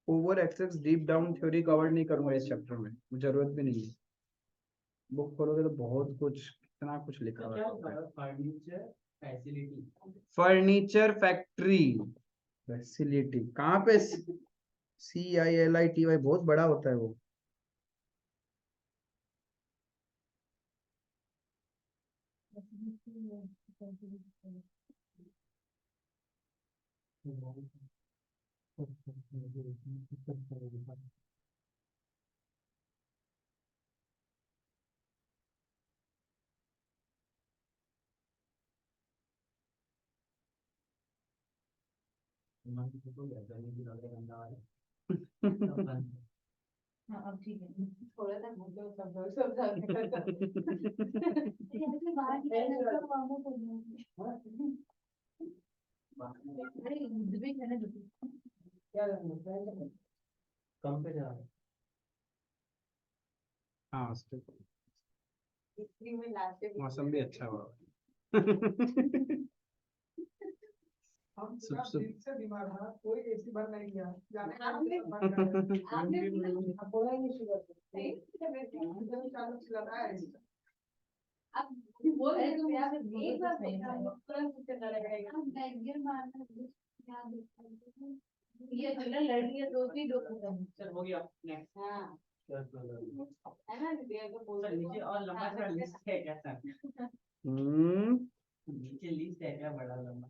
Over excess deep down theory cover नहीं करूंगा इस चैप्टर में, जरूरत भी नहीं है। बुक खोलोगे तो बहुत कुछ, कितना कुछ लिखा हुआ है। Furniture facility, furniture factory facility कहाँ पे? CILITY, बहुत बड़ा होता है वो। हाँ अब ठीक है, थोड़ा सा भूलो सब बाहर निकलने का मामला तो नहीं है। अरे दूध भी खाना दूध क्या कम पे जा रहा है। हाँ उस पे इसी में लास्ट मौसम भी अच्छा हुआ। सुप सुप से बीमार था, कोई एसी बंद नहीं किया, जाने आपने बोला नहीं शुगर चालू चला है। अब बोल रहे तुम यहाँ पे एक बार तुरंत करना लगेगा। अब बैगन मारना याद रखना। ये चला लड़ लिया दो ही दो खत्म। चल हो गया नेक्स्ट। हाँ है ना दीदी तो बोल सर नीचे और लंबा सा लिस्ट है क्या सर? नीचे लिस्ट है क्या बड़ा लंबा?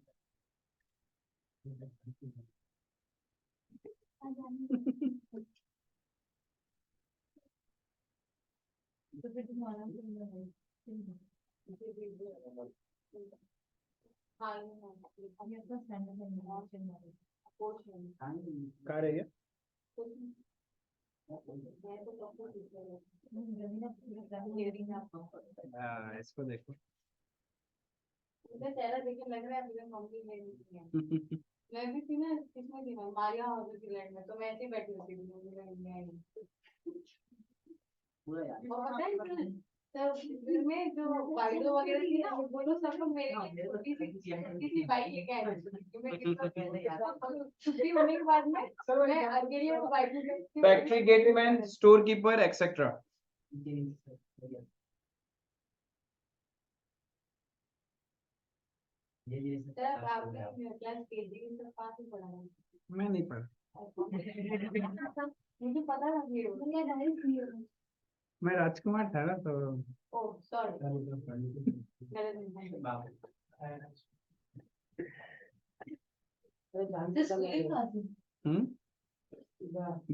तो फिर तुम्हारा हाँ ये तो स्टैंडर्ड है कहाँ रह गया? हाँ, इसको देखो। चेहरा देखे लग रहा है मुझे मम्मी ने मैं भी थी ना किसमें थी मैं मारिया न्यूजीलैंड में तो मैं ऐसे ही बैठी होती थी न्यूजीलैंड पूरा यार और पता है तब फिर में जो बाइडो वगैरह थी ना वो लोग सब लोग मेरे लिए छोटी सी बाइक लेके आए थे मैं कितना छुट्टी होने के बाद में मैं अकेले वो बाइक में factory gateman, store keeper etcetera. तब आपने क्लास केजी की तरफ पास ही पढ़ा है मैं नहीं पढ़ा, मुझे पता था हीरो मैं डायरेक्ट हीरो मैं राजकुमार था ना तो। ओह सॉरी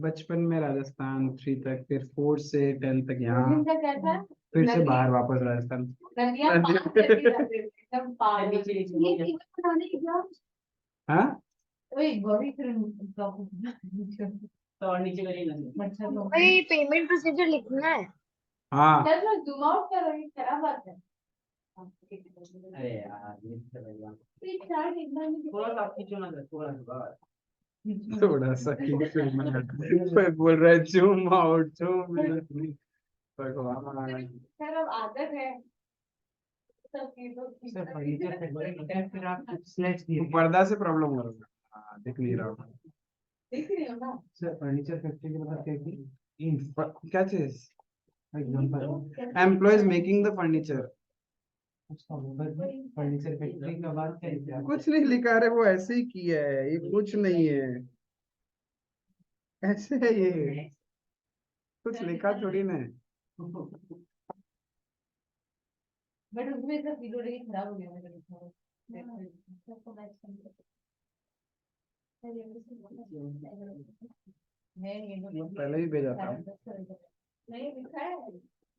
बचपन में राजस्थान 3 तक, फिर 4 से 10 तक यहाँ, का क्या था फिर से बाहर वापस राजस्थान। नदियाँ पार करके जाते थे एकदम पार नीचे ये नीचे बनाने की क्या हाँ ओए बॉडी फिर तो और नीचे करिए ना। मच्छर लोग भाई पेमेंट प्रोसीजर लिखना है। हाँ चल मैं जूम आउट कर रही खराब बात है हाँ, ठीक है। अरे यार ये चलेगा। तो ये चार्ट एकदम ही थोड़ा सा खींचो ना सर, थोड़ा सा। थोड़ा सा कोई बोल रहा है जूम आउट जूम इन। भगवान, सर अब आदत है सब चीजों की सर फर्नीचर फैक्ट्री है, फिर आप स्लेट्स दिए। पर्दा से प्रॉब्लम हो रहा है। हाँ, दिख नहीं रहा होगा। दिख रही हो ना सर फर्नीचर फैक्ट्री के मतलब क्या है? क्या चीज? Example employees making the furniture. उसका मतलब फर्नीचर फैक्ट्री का बात क्या है? कुछ नहीं लिखा रहे, वो ऐसे ही किया है, ये कुछ नहीं है, ऐसे है ये, कुछ लिखा थोड़ी ना है। बट उसमें सब चीजों लगी खराब हो गया मेरा लिखा सबको मैच करके मैं ये पहले भी भेजा था, नहीं लिखा है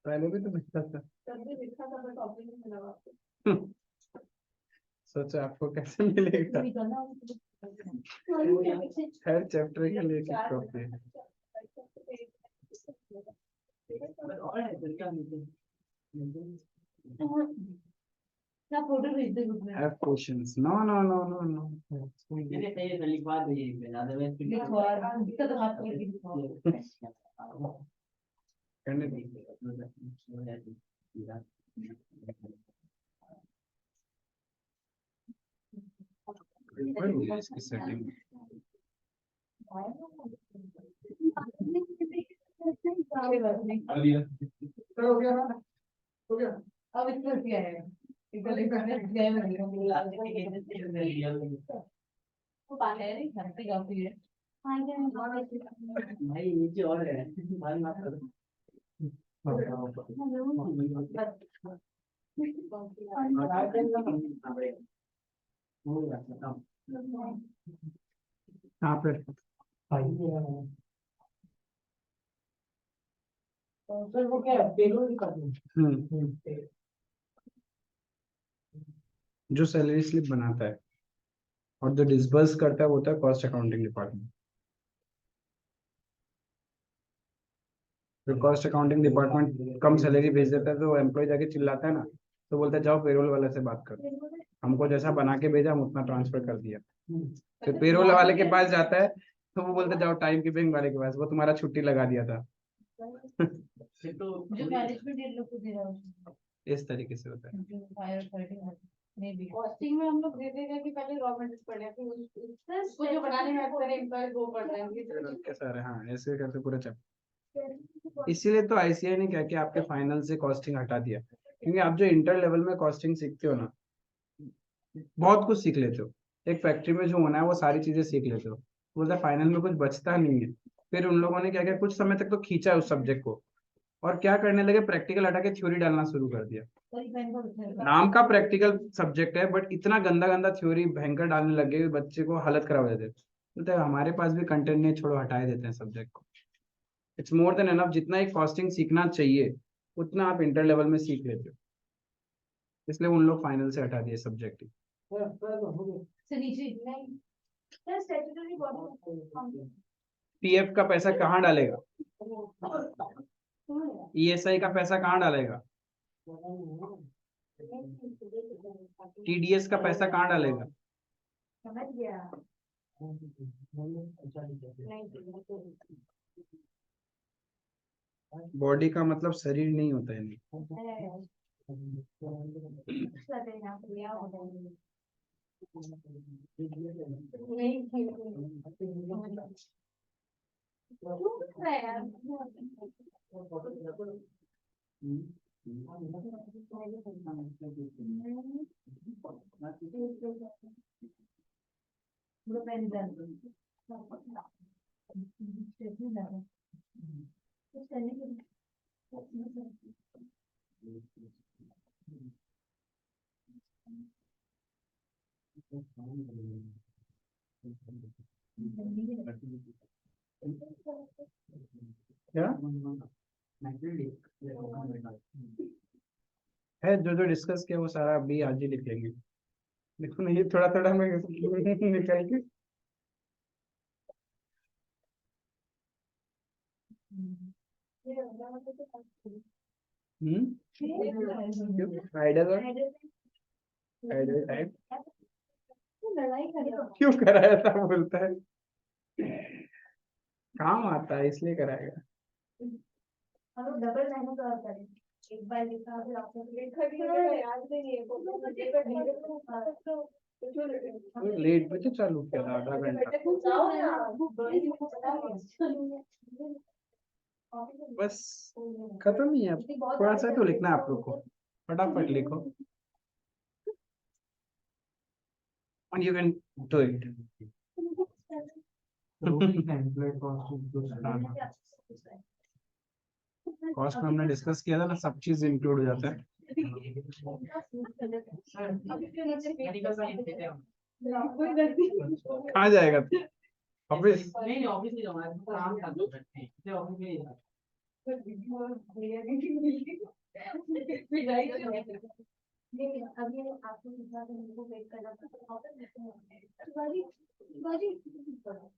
पहले भी तो भेजा था। तब भी लिखा था बट टॉपिक नहीं मिला सोचो आपको कैसे मिलेगा, हर चैप्टर के लिए एक कॉपी है। और है सर क्या नीचे? ना फोटो भेज दे ग्रुप में Have questions? No, no, no, no, no. ये सही है, लिखवा दीजिए अदरवाइज फिर लिखवा इसका तो हाथ में लिखवा करने दीजिए। इसकी सेटिंग कोई बात नहीं। अब इसमें क्या है? इधर एक गए वो लाल जी के वो पाले है नहीं घर पे काफी है। हाँ ये भाई नीचे और है भाई माफ करो यहाँ पे सर वो क्या है पेरोल भी करनी जो सैलरी स्लिप बनाता है और जो डिसबर्स करता है वो होता है कॉस्ट अकाउंटिंग डिपार्टमेंट। जो कॉस्ट अकाउंटिंग डिपार्टमेंट कम सैलरी भेज देता है तो एम्प्लॉय जाके चिल्लाता है ना, तो बोलता है जाओ पेरोल वाले से बात करो, हमको जैसा बना के भेजा हम उतना ट्रांसफर कर दिया। फिर पेरोल वाले के पास जाता है तो वो बोलते जाओ टाइम कीपिंग वाले के पास, वो तुम्हारा छुट्टी लगा दिया था। फिर तो जो मैनेजमेंट ये लोग को दे रहा है इस तरीके से होता है। जो फायर फाइटिंग में भी कॉस्टिंग में हम लोग दे देगा कि पहले रॉ मटेरियल पड़े फिर उसको जो बनाने में अक्सर एम्प्लॉय वो पड़ जाएंगे के सारे हाँ ऐसे करके पूरा चैप्टर। इसीलिए तो आईसीआई ने क्या किया, आपके फाइनल से कॉस्टिंग हटा दिया, क्योंकि आप जो इंटर लेवल में कॉस्टिंग सीखते हो ना, बहुत कुछ सीख लेते हो, एक फैक्ट्री में जो होना है वो सारी चीजें सीख लेते हो, बोलता फाइनल में कुछ बचता नहीं है। फिर उन लोगों ने क्या किया, कुछ समय तक तो खींचा उस सब्जेक्ट को, और क्या करने लगे, प्रैक्टिकल हटा के थ्योरी डालना शुरू कर दिया। नाम का प्रैक्टिकल सब्जेक्ट है बट इतना गंदा गंदा थ्योरी भयंकर डालने लगे, बच्चे को हालत खराब हो जाती है। बोलते हमारे पास भी कंटेंट नहीं, छोड़ो हटाए देते हैं सब्जेक्ट को। इट्स मोर देन एनफ, जितना एक कॉस्टिंग सीखना चाहिए उतना आप इंटर लेवल में सीख लेते हो, इसलिए उन लोग फाइनल से हटा दिए सब्जेक्ट ही। से नीचे नहीं स्टैट्यूटरी बॉडी पीएफ का पैसा कहाँ डालेगा, ईएसआई का पैसा कहाँ डालेगा, टीडीएस का पैसा कहाँ डालेगा, समझ गया बॉडी का मतलब शरीर नहीं होता है नहीं। क्या है, जो जो डिस्कस किया वो सारा अभी आज ही लिख लेंगे। देखो नहीं थोड़ा थोड़ा मैं निकल के आइडिया क्यों कराया था बोलता है, काम आता है इसलिए कराएगा। हम लोग डबल मेहनत और करें एक बार लिखा फिर आपको याद नहीं है लेट पे तो चालू किया था आधा घंटा, बस खत्म ही है, थोड़ा सा तो लिखना है आप लोग को, फटाफट लिखो and you can do it. Cost में हमने डिस्कस किया था ना, सब चीज इंक्लूड हो जाता है। कहाँ जाएगा तू ऑफिस? नहीं ऑफिस नहीं जाऊंगा काम कर दो बैठे ऑफिस में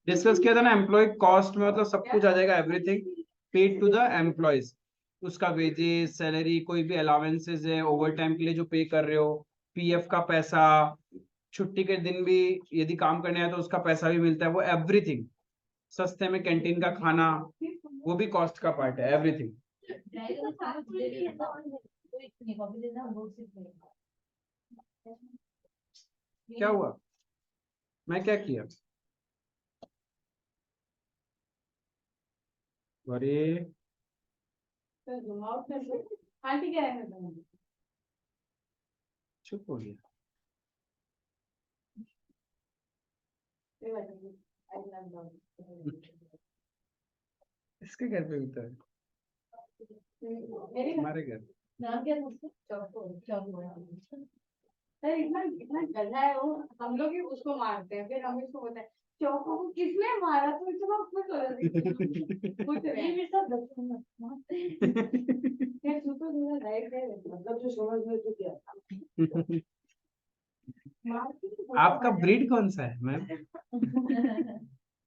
डिस्कस किया था ना, एम्प्लॉय कॉस्ट में मतलब सब कुछ आ जाएगा, everything paid to the employees, उसका वेजेस, सैलरी, कोई भी अलाउंसेस है, ओवर टाइम के लिए जो पे कर रहे हो, पीएफ का पैसा, छुट्टी के दिन भी यदि काम करने आए तो उसका पैसा भी मिलता है, वो एवरीथिंग, सस्ते में कैंटीन का खाना, वो भी कॉस्ट का पार्ट है, एवरीथिंग। क्या हुआ, मैं क्या किया? अरे तो घुमाओ कर दो। हाँ ठीक है, रहने दो। चुप हो गया। कोई बात नहीं, I love dog. इसके घर पे भी तो है, मेरे हमारे घर। नाम क्या था उसका? चौको, चौको। अरे इतना इतना गधा है वो, हम लोग ही उसको मारते हैं, फिर हम इसको बोलते हैं चौको को किसने मारा, तो इतना खुश हो रही कुछ नहीं, मेरे साथ बच्चों में मारते हैं। यार तू तो मेरा राइट है, मतलब जो समझ में तो क्या मारती है, आपका ब्रीड कौन सा है मैम?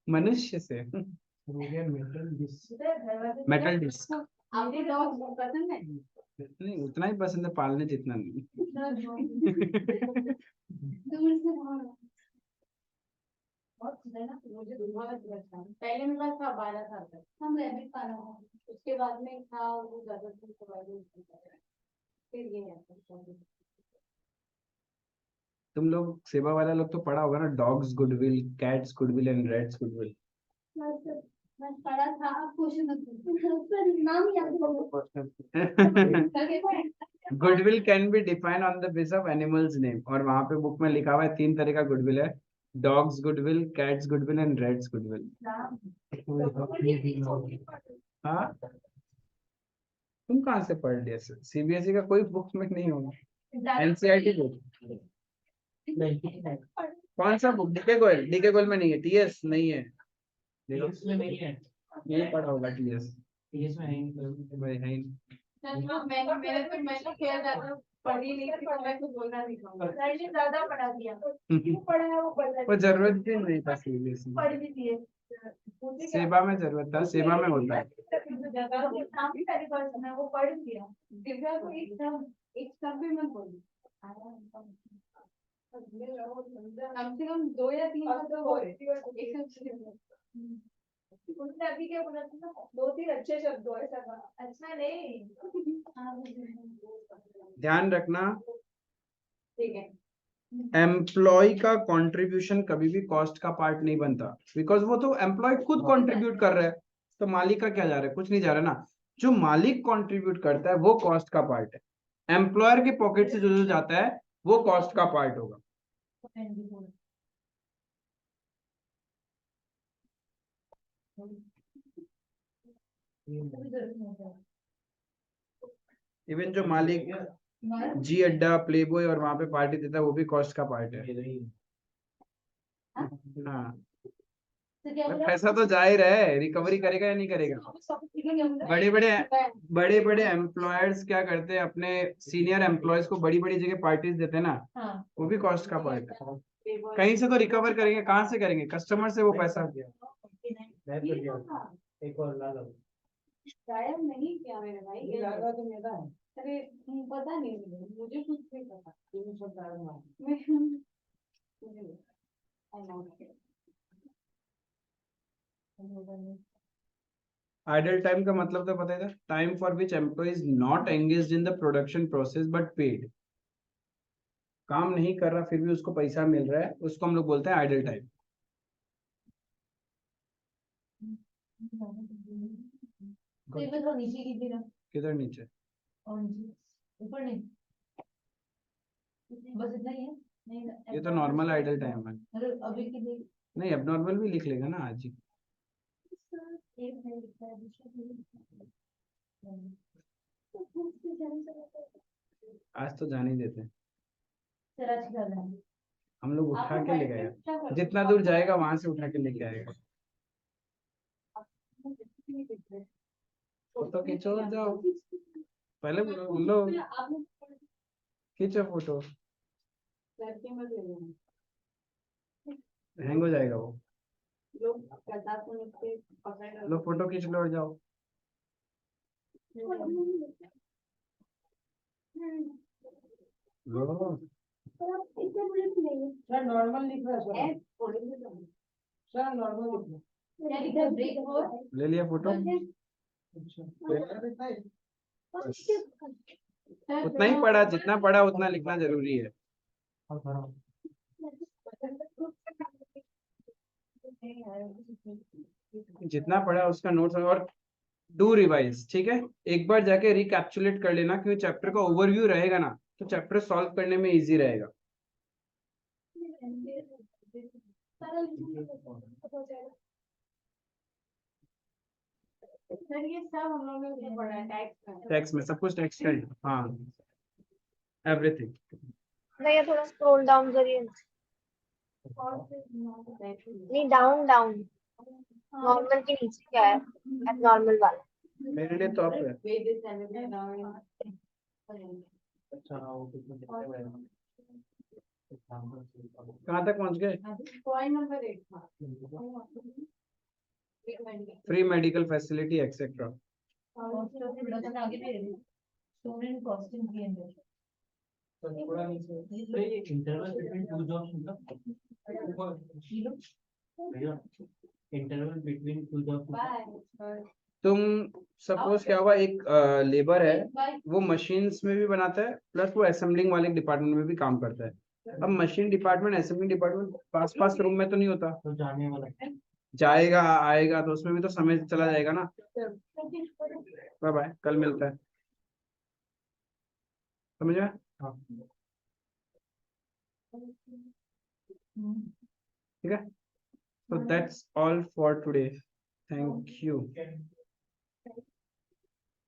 मनुष्य से। Metal disc. आपको डॉग पसंद है? नहीं उतना ही पसंद है, पालने जितना नहीं। दूर से भागो। बहुत सुंदर ना, मुझे बहुत अच्छा है। पहले मेरे पास था 12 साल तक, हम रैबिट पाला हुआ है। उसके बाद में था वो ज्यादा दिन survival नहीं कर रहा है। फिर ये है। तुम लोग सेवा वाला लोग तो पढ़ा होगा ना, dogs goodwill, cats goodwill and rats goodwill. मैं पढ़ा था, आप क्वेश्चन मत पूछो। नाम याद करो। Goodwill can be defined on the base of animals name, और वहां पे बुक में लिखा हुआ है 3 तरह का गुडविल है, dogs goodwill, cats goodwill and rats goodwill. हाँ तुम कहाँ से पढ़ लिया? सीबीएसई का कोई बुक में नहीं होगा, एनसीईआरटी बुक। कौन सा book? DK Goyal? DK Goyal में नहीं है, टीएस नहीं है, इसमें नहीं है, नहीं पढ़ा होगा टीएस। इसमें है ही नहीं। भाई है ही मैंने खेल ज्यादा पढ़ी नहीं थी, तो मैं कुछ बोलना नहीं चाहूंगा। ज्यादा पढ़ा दिया, नहीं। पढ़ा है वो पढ़ वो जरूरत भी नहीं था सीबीएसई में, पढ़ भी दिए। सेवा में जरूरत था, सेवा में होता है। काफी सारी पर्सन है, वो पढ़ दिया। दिव्या को एक शब्द भी मत बोली। कम से कम 2 या 3 शब्द तो बोले। एक शब्द उसने अभी क्या बोला था ना, 2-3 अच्छे शब्द हो, ऐसा कहा। अच्छा नहीं। ध्यान रखना, ठीक है। एम्प्लॉय का कंट्रीब्यूशन कभी भी कॉस्ट का पार्ट नहीं बनता, बिकॉज वो तो एम्प्लॉय खुद कंट्रीब्यूट कर रहा है, तो मालिक का क्या जा रहा है? कुछ नहीं जा रहा ना। जो मालिक कंट्रीब्यूट करता है वो कॉस्ट का पार्ट है, एम्प्लॉयर के पॉकेट से जो जो जाता है वो कॉस्ट का पार्ट होगा। इवन जो मालिक जी अड्डा, प्लेबॉय और वहां पे पार्टी देता है वो भी कॉस्ट का पार्ट है। हाँ पैसा तो जा ही रहा है, रिकवरी करेगा या नहीं करेगा? बड़े बड़े एम्प्लॉयर्स क्या करते हैं, अपने सीनियर एम्प्लॉयज को बड़ी बड़ी जगह पार्टीज देते हैं ना, वो भी कॉस्ट का पार्ट है। कहीं से तो रिकवर करेंगे, कहाँ से करेंगे? कस्टमर से वो पैसा। एक और ला लो। शायद नहीं किया मेरे भाई, ये लगा तो मेरा है। अरे पता नहीं, मुझे कुछ नहीं पता। तीन सौ चार में। आइडल टाइम का मतलब तो पता है, time for which employee is not engaged in the production process but paid. काम नहीं कर रहा फिर भी उसको पैसा मिल रहा है, उसको हम लोग बोलते हैं आइडल टाइम। नीचे कीजिएगा, किधर नीचे? और नीचे, ऊपर नहीं, बस इतना ही है। नहीं ये तो नॉर्मल आइडल टाइम है। मतलब अभी की देख, नहीं अब नॉर्मल भी लिख लेगा ना आज ही। एक नहीं लिखा है, दूसरा नहीं। आज तो जाने ही देते हैं, चल अच्छी कर रहा है। हम लोग उठा आप के ले गए, जितना दूर जाएगा वहां से उठा के लेके आएगा। फोटो खींचो और जाओ, पहले बोलो खींचो फोटो, हैंग हो जाएगा वो। लो फोटो खींच लो और जाओ। लो सर नॉर्मल लिख रहा है सर नॉर्मल लिख रहा है। ले लिया फोटो, उतना ही पढ़ा, जितना पढ़ा उतना लिखना जरूरी है। जितना पढ़ा उसका नोट्स, और डू रिवाइज, ठीक है। एक बार जाके रिकैप्चुलेट कर लेना, क्योंकि चैप्टर का ओवरव्यू रहेगा ना तो चैप्टर सॉल्व करने में इजी रहेगा। सर ये सब हम लोग ने उसमें पढ़ा है टैक्स टैक्स में सब कुछ टैक्स का ही, हाँ, एवरीथिंग। नहीं, ये थोड़ा स्क्रॉल डाउन करिए। नहीं, डाउन डाउन, नॉर्मल के नीचे क्या है, एबनॉर्मल वाला। मेरे लिए तो आप है। कहाँ तक पहुँच गए? पॉइंट नंबर 8 था free medical facility etcetera. Student costing की अंदर interval between two jobs interval between two jobs. तुम सपोज क्या हुआ, एक लेबर है, वो मशीन्स में भी बनाता है प्लस वो असेंबलिंग वाले डिपार्टमेंट में भी काम करता है। अब मशीन डिपार्टमेंट असेंबलिंग डिपार्टमेंट पास पास रूम में तो नहीं होता, तो जाने वाला जाएगा आएगा तो उसमें भी तो समय चला जाएगा ना। बाय बाय, कल मिलता है, समझा? हाँ। ठीक है, so that's all for today, thank you।